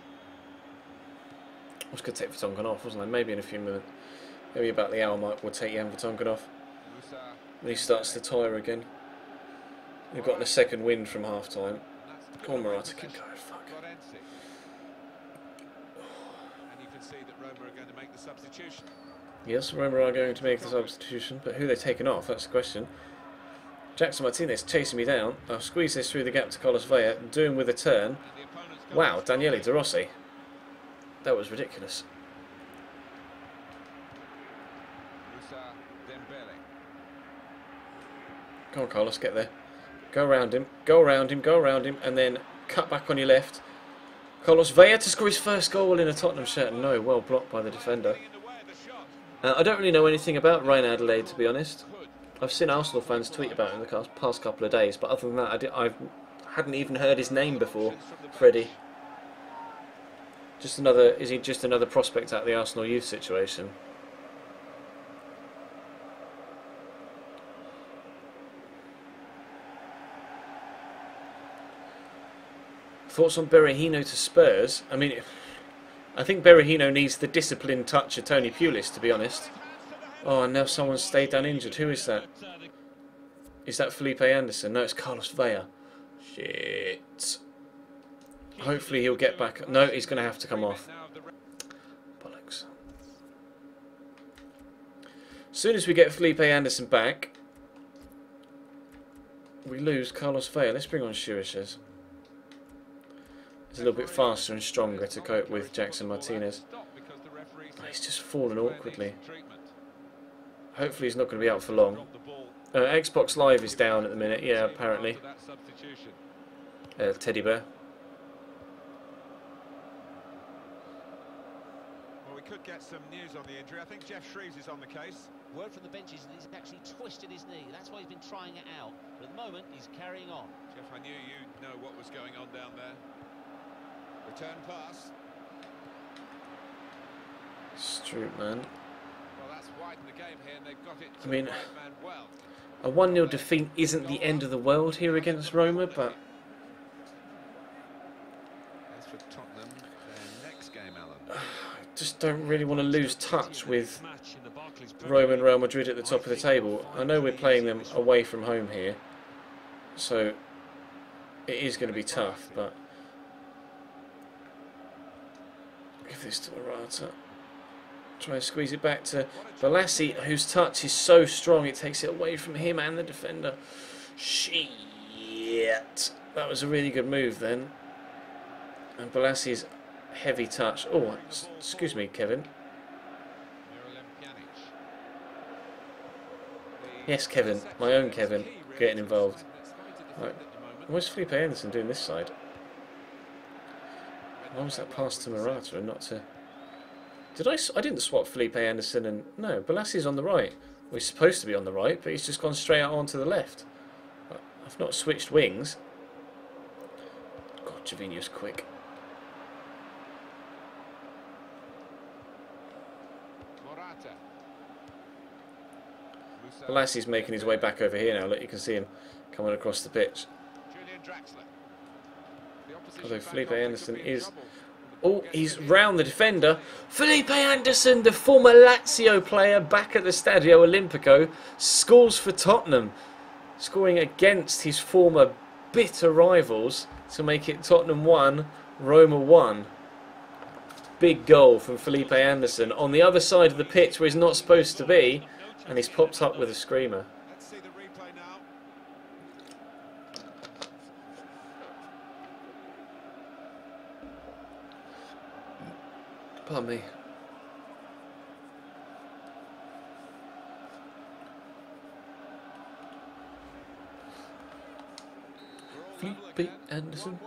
I was going to take Vertonghen off, wasn't I? Maybe in a few minutes. Maybe about the hour mark we'll take Jan Vertonghen off. Musa. Then he starts to tire again. We've gotten a second win from half time. That's Come on, good Morata, keep possession. going. Fuck. Florenzi. And you can see that Roma are going to make the substitution. Yes, Roma are going to make the substitution, but who are they taking off? That's the question. Jackson Martinez chasing me down. I'll squeeze this through the gap to Carlos Vela, doing with a turn. And the opponent's got Wow, it. Daniele De Rossi. That was ridiculous. Musa Dembele. Come on, Carlos, get there. Go around him, go around him, go around him, and then cut back on your left. Carlos Vela to score his first goal in a Tottenham shirt. No, well blocked by the defender. In the way of the shot. I don't really know anything about Ryan Adelaide, to be honest. I've seen Arsenal fans tweet about him in the past couple of days, but other than that, I hadn't even heard his name before. Freddie. Just another. Is he just another prospect out of the Arsenal youth situation? Thoughts on Berahino to Spurs? I mean, I think Berahino needs the disciplined touch of Tony Pulis, to be honest. Oh, and now someone's stayed down injured. Who is that? Is that Felipe Anderson? No, it's Carlos Vela. Shit. Hopefully he'll get back. No, he's going to have to come off. Bollocks. As soon as we get Felipe Anderson back, we lose Carlos Vela. Let's bring on Shirishas. He's a little bit faster and stronger to cope with Jackson Martinez. Oh, he's just fallen awkwardly. Hopefully he's not going to be out for long. Xbox Live is down at the minute. Yeah, apparently. Teddy Bear. Well, we could get some news on the injury. I think Jeff Shreves is on the case. Word from the benches that he's actually twisted his knee. That's why he's been trying it out. But at the moment, he's carrying on. Jeff, I knew you'd know what was going on down there. Return pass. Stroop, man. Well, that's widened the game here, and they've got it to I mean, the right man well. a 1-0 defeat isn't the end of the world here against Roma, but As for Tottenham, their next game, Alan. I just don't really want to lose touch with Roma and Real Madrid at the top of the table. I know we're playing them away from home here, so it is going to be tough, but give this to Morata. Try and squeeze it back to Balassi, whose touch is so strong it takes it away from him and the defender. Shit. That was a really good move then. And Balassi's heavy touch. Oh, excuse me, Kevin. Yes, Kevin. My own Kevin getting involved. Right. What's Felipe Anderson doing this side? Why was that pass to Morata and not to... I didn't swap Felipe Anderson and... No, Balassi's on the right. Well, he's supposed to be on the right, but he's just gone straight out onto the left. I've not switched wings. God, Jovino's quick. Morata. Bolassi's making his way back over here now. Look, you can see him coming across the pitch. Although Felipe Anderson is... Oh, he's round the defender. Felipe Anderson, the former Lazio player, back at the Stadio Olimpico, scores for Tottenham, scoring against his former bitter rivals to make it Tottenham 1, Roma 1. Big goal from Felipe Anderson on the other side of the pitch where he's not supposed to be, and he's popped up with a screamer. Let's see the replay now. Pardon me. Felipe Anderson.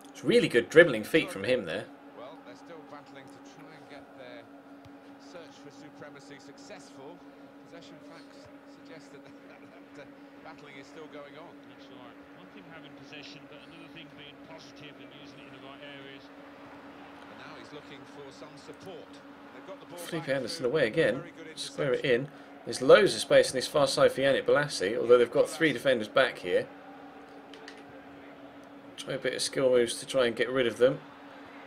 It's really good dribbling feet from him there. Well, they're still battling to try and get their search for supremacy successful. Possession facts suggest that battling is still going on. That's right. One thing having possession, but another thing being positive and using it in the right areas. And now he's looking for some support. They've got the ball Felipe back Anderson to away again. very good Square it interception. in. There's loads of space in this far side for Yannick Bolasie, although they've got 3 defenders back here. Try a bit of skill moves to try and get rid of them.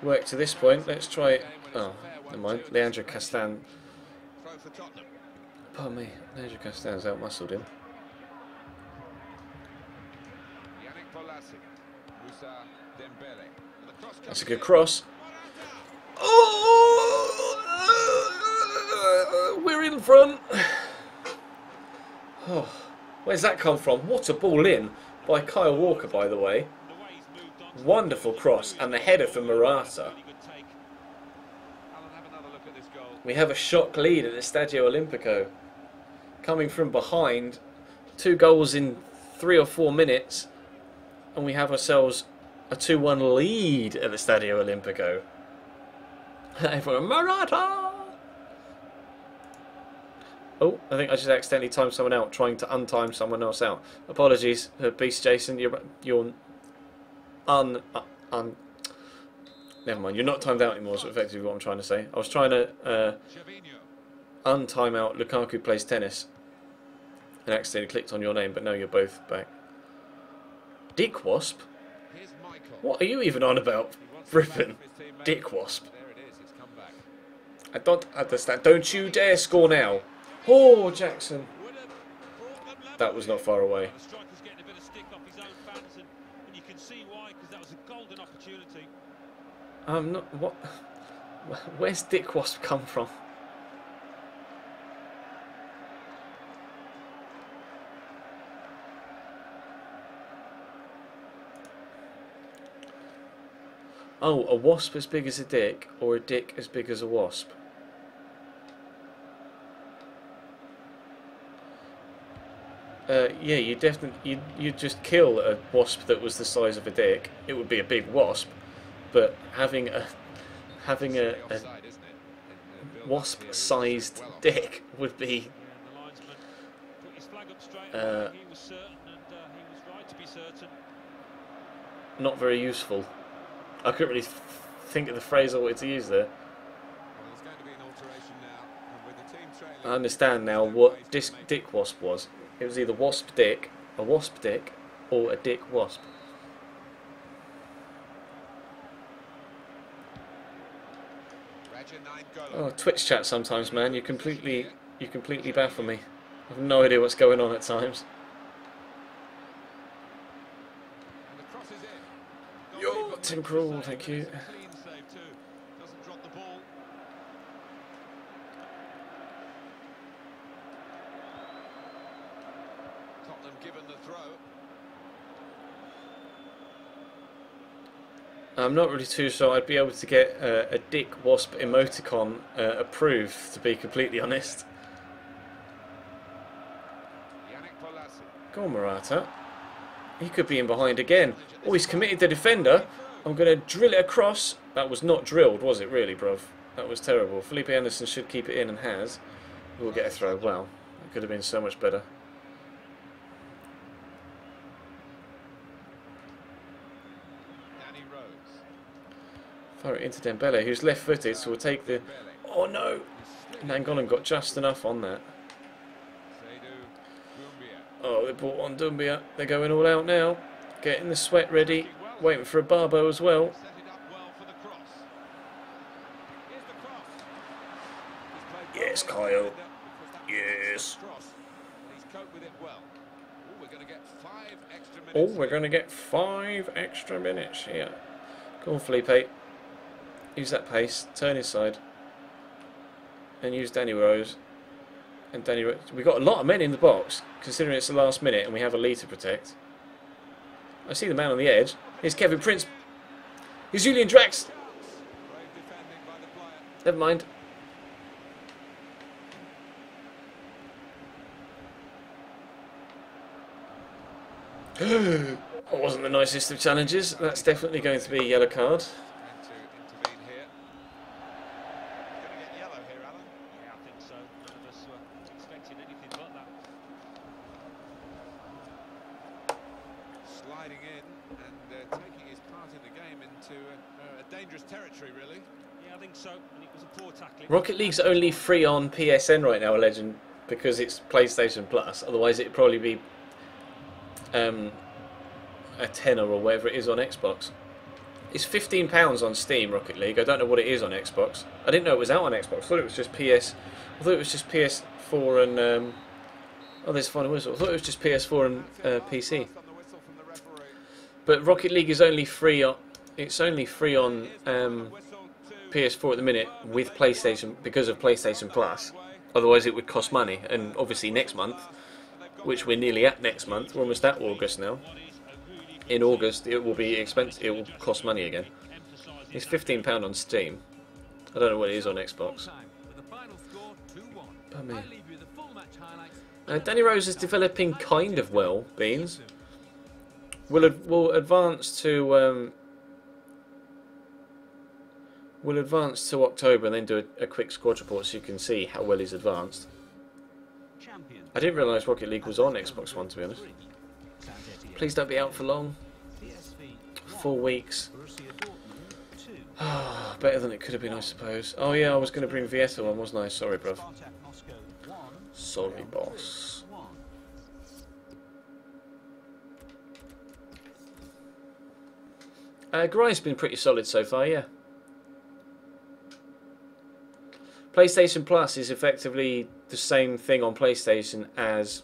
Work to this point. Let's try... Oh, never mind. Leandro Castan... Throw for Tottenham. Pardon me. Leandro Castan's outmuscled him. Yannick Bolasie. Moussa Dembele. And the cross That's a comes good in. cross. Oh! We're in front. Oh, where's that come from? What a ball in by Kyle Walker, by the way. Wonderful cross, and the header for Morata. Alan, have another look at this goal. We have a shock lead at the Stadio Olimpico. Coming from behind, 2 goals in 3 or 4 minutes, and we have ourselves a 2-1 lead at the Stadio Olimpico. For Morata! Oh, I think I just accidentally timed someone out, trying to untime someone else out. Apologies, Beast Jason. You're never mind. You're not timed out anymore. Is effectively what I'm trying to say. I was trying to Gervinho. untime out Lukaku plays tennis, and accidentally clicked on your name. But now you're both back. Dick Wasp. Here's Michael. What are you even on about, He wants the back Rippin? of his teammate. Dick Wasp. There it is. It's come back. I don't understand. Don't you dare score now. Oh, Jackson. Would have brought them level That was not far away. The striker's getting a bit of stick off his own fans, and you can see why, because that was a golden opportunity. Not what? Where's Dick Wasp come from? Oh, a wasp as big as a dick, or a dick as big as a wasp? Yeah, you definitely you'd just kill a wasp that was the size of a dick. It would be a big wasp, but having a Offside, isn't it? In the build-up wasp-sized here, well dick would be Yeah, and the linesman put his flag up straight away. He was certain, and he was right to be certain. not very useful. I couldn't really think of the phrase I wanted to use there. Well, there's going to be an alteration now, and with the team trailing, I understand now what dick wasp was. It was either wasp dick, a wasp dick, or a dick wasp. Oh, Twitch chat sometimes, man. You completely baffle me. I have no idea what's going on at times. And the cross is in. Yo, Tim Krul, thank you. Clean save too. Doesn't drop the ball. Tottenham given the throw. I'm not really too sure I'd be able to get a dick wasp emoticon approved, to be completely honest. Yannick Bolasie. Go on, Morata. He could be in behind again. Oh, he's committed the defender. I'm going to drill it across. That was not drilled, was it really, bruv? That was terrible. Felipe Anderson should keep it in and has. We'll get a throw. Wow, it could have been so much better. Danny Rose. Fire it into Dembele, who's left-footed, so we'll take the... Oh no! Nangolan got just enough on that. Seydou. Oh, they brought on Dumbia. They're going all out now. Getting the sweat ready. Waiting for a Barbo as well. Set it up well for the cross. Here's the cross. He's played Yes, well Kyle. because that was Yes. a cross, and he's coped with it well. Oh, we're going to get 5 extra minutes. Oh, we're going to get 5 extra minutes here. Go on, Felipe. Use that pace. Turn inside. And use Danny Rose. And Danny Rose. We've got a lot of men in the box, considering it's the last minute and we have a lead to protect. I see the man on the edge. Here's Kevin Prince. Here's Julian Drax. Brave defending by the player. Never mind. That wasn't the nicest of challenges. That's definitely going to be a yellow card. Trying to intervene here. Going to get yellow here, Alan. Yeah, I think so. None of us were expecting anything but that. Sliding in and taking his part in the game into a dangerous territory, really. Yeah, I think so. And it was a poor tackling. Rocket League's only free on PSN right now, Legend, because it's PlayStation Plus. Otherwise, it'd probably be a tenner or whatever it is on Xbox. It's £15 on Steam, Rocket League. I don't know what it is on Xbox. I didn't know it was out on Xbox. I thought it was just I thought it was just PS4 and oh, there's Final Whistle. I thought it was just PS4 and PC. On the whistle from the referee. But Rocket League is only free on. It's only free on PS4 at the minute with PlayStation because of PlayStation Plus. Otherwise, it would cost money. And obviously, next month, which we're nearly at next month, we're almost at August now. In August, it will be expensive. It will cost money again. It's £15 on Steam. I don't know what it is on Xbox. Oh, man. Danny Rose is developing kind of well, Beans. We'll advance to October and then do a quick squad report so you can see how well he's advanced. I didn't realise Rocket League was on Xbox One, to be honest. Please don't be out for long. 4 weeks. Better than it could have been, I suppose. Oh yeah, I was going to bring Vieta on, wasn't I? Sorry, bruv. Sorry, boss. Grind's been pretty solid so far, yeah. PlayStation Plus is effectively the same thing on PlayStation as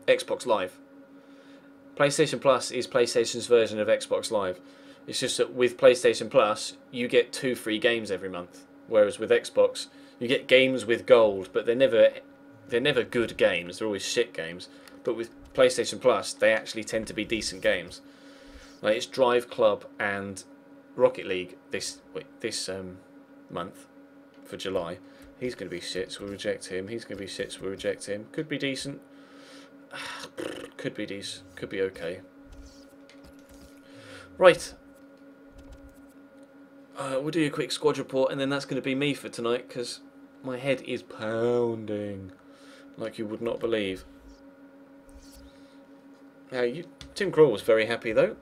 Xbox Live. PlayStation Plus is PlayStation's version of Xbox Live. It's just that with PlayStation Plus, you get 2 free games every month, whereas with Xbox, you get games with gold, but they're never good games. They're always shit games. But with PlayStation Plus, they actually tend to be decent games. Like it's Drive Club and Rocket League this month for July. He's going to be shit, so we'll reject him. He's going to be shit, so we'll reject him. Could be decent. Could be decent. Could be okay. Right. We'll do a quick squad report, and then that's going to be me for tonight, because my head is pounding like you would not believe. Tim Krul was very happy, though.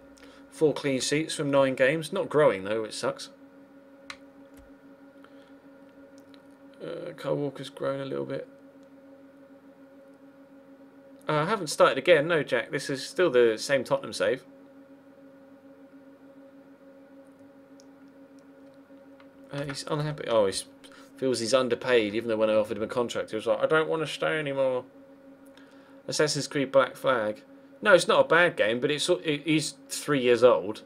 4 clean sheets from 9 games. Not growing, though, which sucks. Kyle Walker's grown a little bit. I haven't started again. No, Jack. This is still the same Tottenham save. He's unhappy. Oh, he feels he's underpaid, even though when I offered him a contract, he was like, I don't want to stay anymore. Assassin's Creed Black Flag. No, it's not a bad game, but he's 3 years old.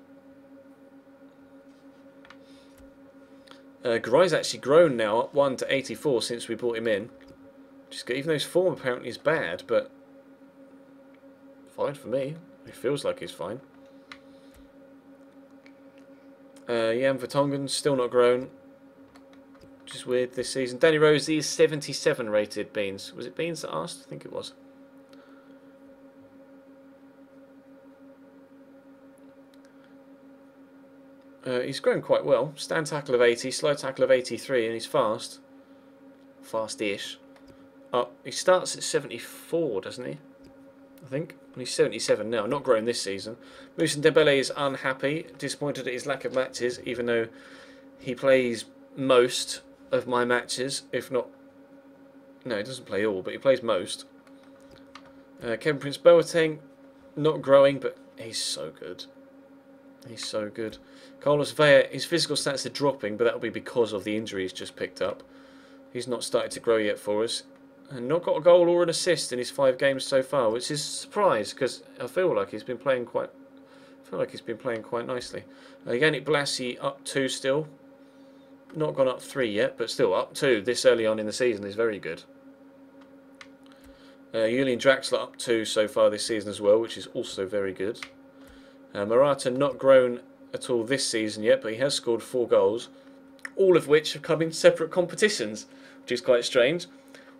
Garai's actually grown now, up 1 to 84 since we brought him in. Even though his form apparently is bad, but fine for me. It feels like he's fine. Jan Vertonghen's still not grown. Which is weird this season. Danny Rose is 77 rated, Beans. Was it Beans that asked? I think it was. He's grown quite well. Stand tackle of 80, slide tackle of 83, and he's fast. Fast-ish. He starts at 74, doesn't he? I think. And he's 77 now. Not grown this season. Moussa Dembele is unhappy, disappointed at his lack of matches, even though he plays most of my matches, if not No, he doesn't play all, but he plays most. Kevin Prince Boateng, not growing, but he's so good. He's so good. Carlos Vela, his physical stats are dropping, but that'll be because of the injury he's just picked up. He's not started to grow yet for us. And not got a goal or an assist in his 5 games so far, which is a surprise because I feel like he's been playing quite. Nicely. Yannick Blassie up 2 still. Not gone up 3 yet, but still up 2 this early on in the season is very good. Julian Draxler up 2 so far this season as well, which is also very good. Morata not grown at all this season yet, but he has scored 4 goals, all of which have come in separate competitions, which is quite strange.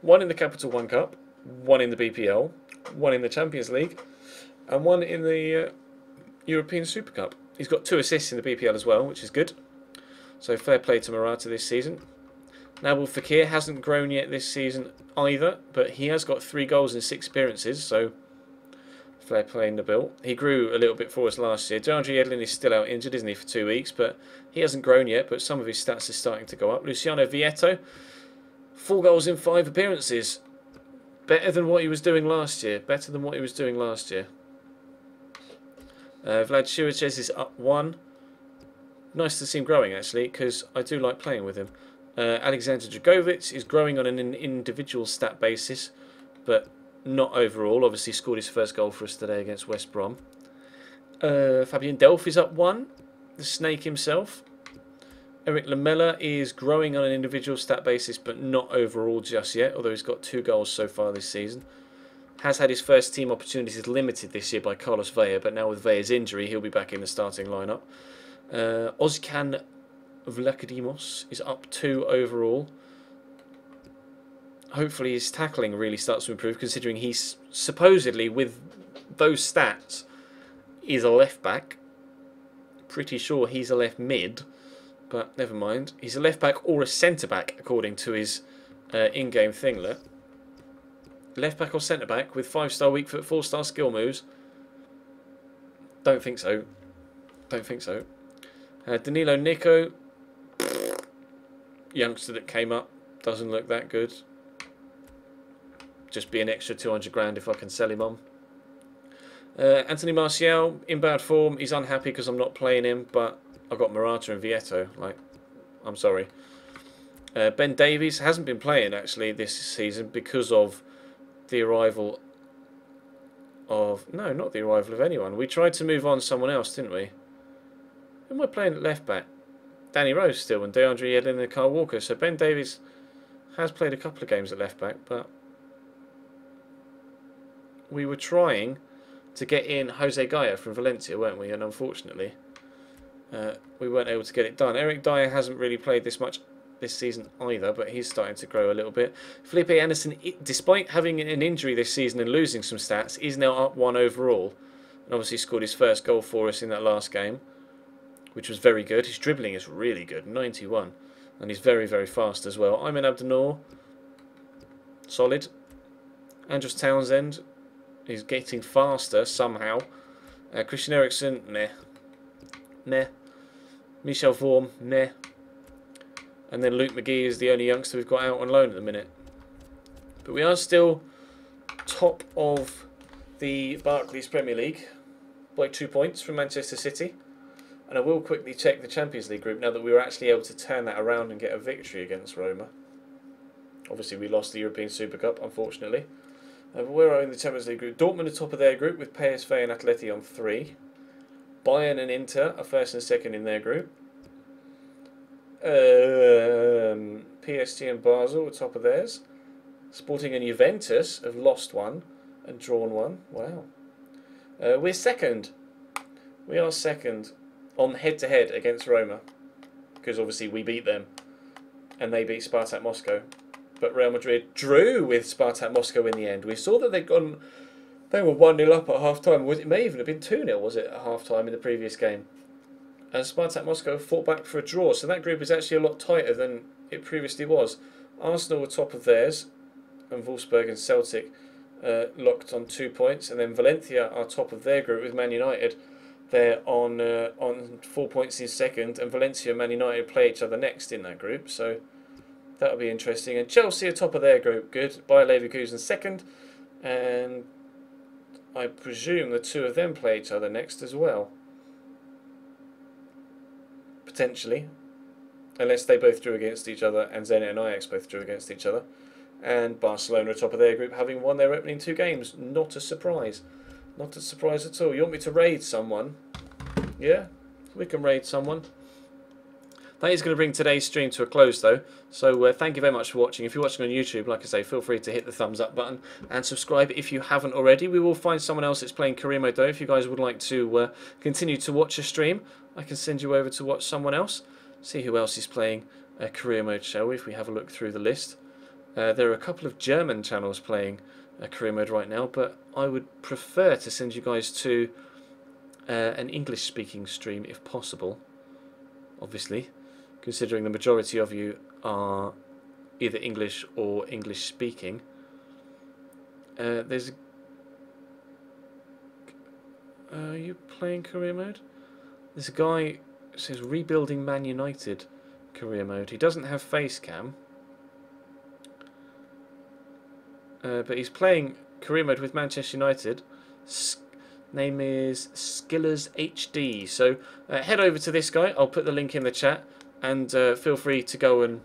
1 in the Capital One Cup, 1 in the BPL, 1 in the Champions League, and 1 in the European Super Cup. He's got 2 assists in the BPL as well, which is good. So fair play to Morata this season. Nabil Fekir hasn't grown yet this season either, but he has got 3 goals in 6 appearances, so fair play in the bill. He grew a little bit for us last year. DeAndre Yedlin is still out injured, isn't he, for 2 weeks, but he hasn't grown yet, but some of his stats are starting to go up. Luciano Vietto, 4 goals in 5 appearances. Better than what he was doing last year. Vlad Chirichez is up 1. Nice to see him growing, actually, because I do like playing with him. Alexander Dragovic is growing on an individual stat basis, but not overall. Obviously scored his first goal for us today against West Brom. Fabian Delph is up 1. The snake himself. Eric Lamela is growing on an individual stat basis, but not overall just yet, although he's got 2 goals so far this season. Has had his first team opportunities limited this year by Carlos Vela, but now with Vea's injury, he'll be back in the starting lineup. Ozkan Vlachodimos is up 2 overall. Hopefully his tackling really starts to improve, considering he's supposedly, with those stats, is a left back. Pretty sure he's a left mid, but never mind. He's a left back or a centre back according to his in-game thinglet. Left back or centre back with 5-star weak foot, 4-star skill moves. Don't think so. Danilo Nico, youngster that came up, doesn't look that good. Just be an extra 200 grand if I can sell him on. Anthony Martial, in bad form. He's unhappy because I'm not playing him, but I've got Morata and Vietto. Like, I'm sorry. Ben Davies hasn't been playing, actually, this season because of the arrival of... No, not the arrival of anyone. We tried to move on someone else, didn't we? Who am I playing at left back? Danny Rose still, and DeAndre Yedlin and Kyle Walker. So Ben Davies has played a couple of games at left back, but we were trying to get in Jose Gaya from Valencia, weren't we? And unfortunately, we weren't able to get it done. Eric Dyer hasn't really played this much this season either, but he's starting to grow a little bit. Felipe Anderson, despite having an injury this season and losing some stats, is now up 1 overall, and obviously scored his first goal for us in that last game, which was very good. His dribbling is really good, 91, and he's very, very fast as well. Ayman Abdennour, solid. Andros Townsend, he's getting faster somehow. Christian Eriksen, meh. Michel Vorm, meh. And then Luke McGee is the only youngster we've got out on loan at the minute. But we are still top of the Barclays Premier League by 2 points from Manchester City. And I will quickly check the Champions League group now that we were actually able to turn that around and get a victory against Roma. Obviously we lost the European Super Cup, unfortunately. But where are we in the Champions League group? Dortmund are top of their group with PSV and Atleti on 3. Bayern and Inter are first and second in their group. PSG and Basel are top of theirs. Sporting and Juventus have lost 1 and drawn 1. Wow. We're second. We are second on head-to-head against Roma, because obviously we beat them and they beat Spartak Moscow. But Real Madrid drew with Spartak Moscow in the end. We saw that they were 1-0 up at half-time. It may even have been 2-0, was it, at half-time in the previous game. And Spartak Moscow fought back for a draw. So that group is actually a lot tighter than it previously was. Arsenal were top of theirs, and Wolfsburg and Celtic locked on 2 points. And then Valencia are top of their group with Man United. They're on 4 points in second, and Valencia and Man United play each other next in that group. So That'll be interesting. And Chelsea are top of their group, good. Bayer Leverkusen second, and I presume the two of them play each other next as well. Potentially. Unless they both drew against each other and Zenit and Ajax both drew against each other. And Barcelona are top of their group, having won their opening 2 games. Not a surprise. Not a surprise at all. You want me to raid someone? Yeah? We can raid someone. That is going to bring today's stream to a close, though. So thank you very much for watching. If you're watching on YouTube, like I say, feel free to hit the thumbs up button and subscribe if you haven't already. We will find someone else that's playing career mode, though. If you guys would like to continue to watch a stream, I can send you over to watch someone else. See who else is playing career mode, shall we, if we have a look through the list. There are a couple of German channels playing career mode right now, but I would prefer to send you guys to an English-speaking stream if possible, obviously, considering the majority of you are either English or English-speaking. There's are you playing career mode? There's a guy who says Rebuilding Man United career mode. He doesn't have face cam. But he's playing career mode with Manchester United. Name is Skillers HD. So head over to this guy. I'll put the link in the chat, and feel free to go and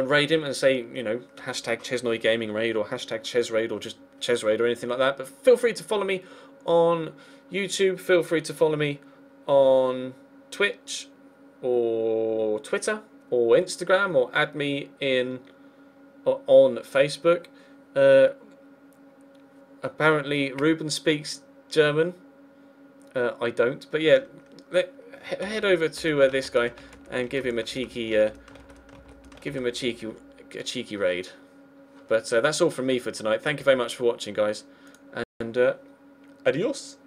raid him and say, you know, hashtag Chesnoy Gaming Raid or hashtag Chesraid or just Chesraid or anything like that. But feel free to follow me on YouTube. Feel free to follow me on Twitch or Twitter or Instagram, or add me in on Facebook. Apparently Ruben speaks German. I don't, but yeah, head over to this guy and give him a cheeky raid. But that's all from me for tonight. Thank you very much for watching, guys, and adios.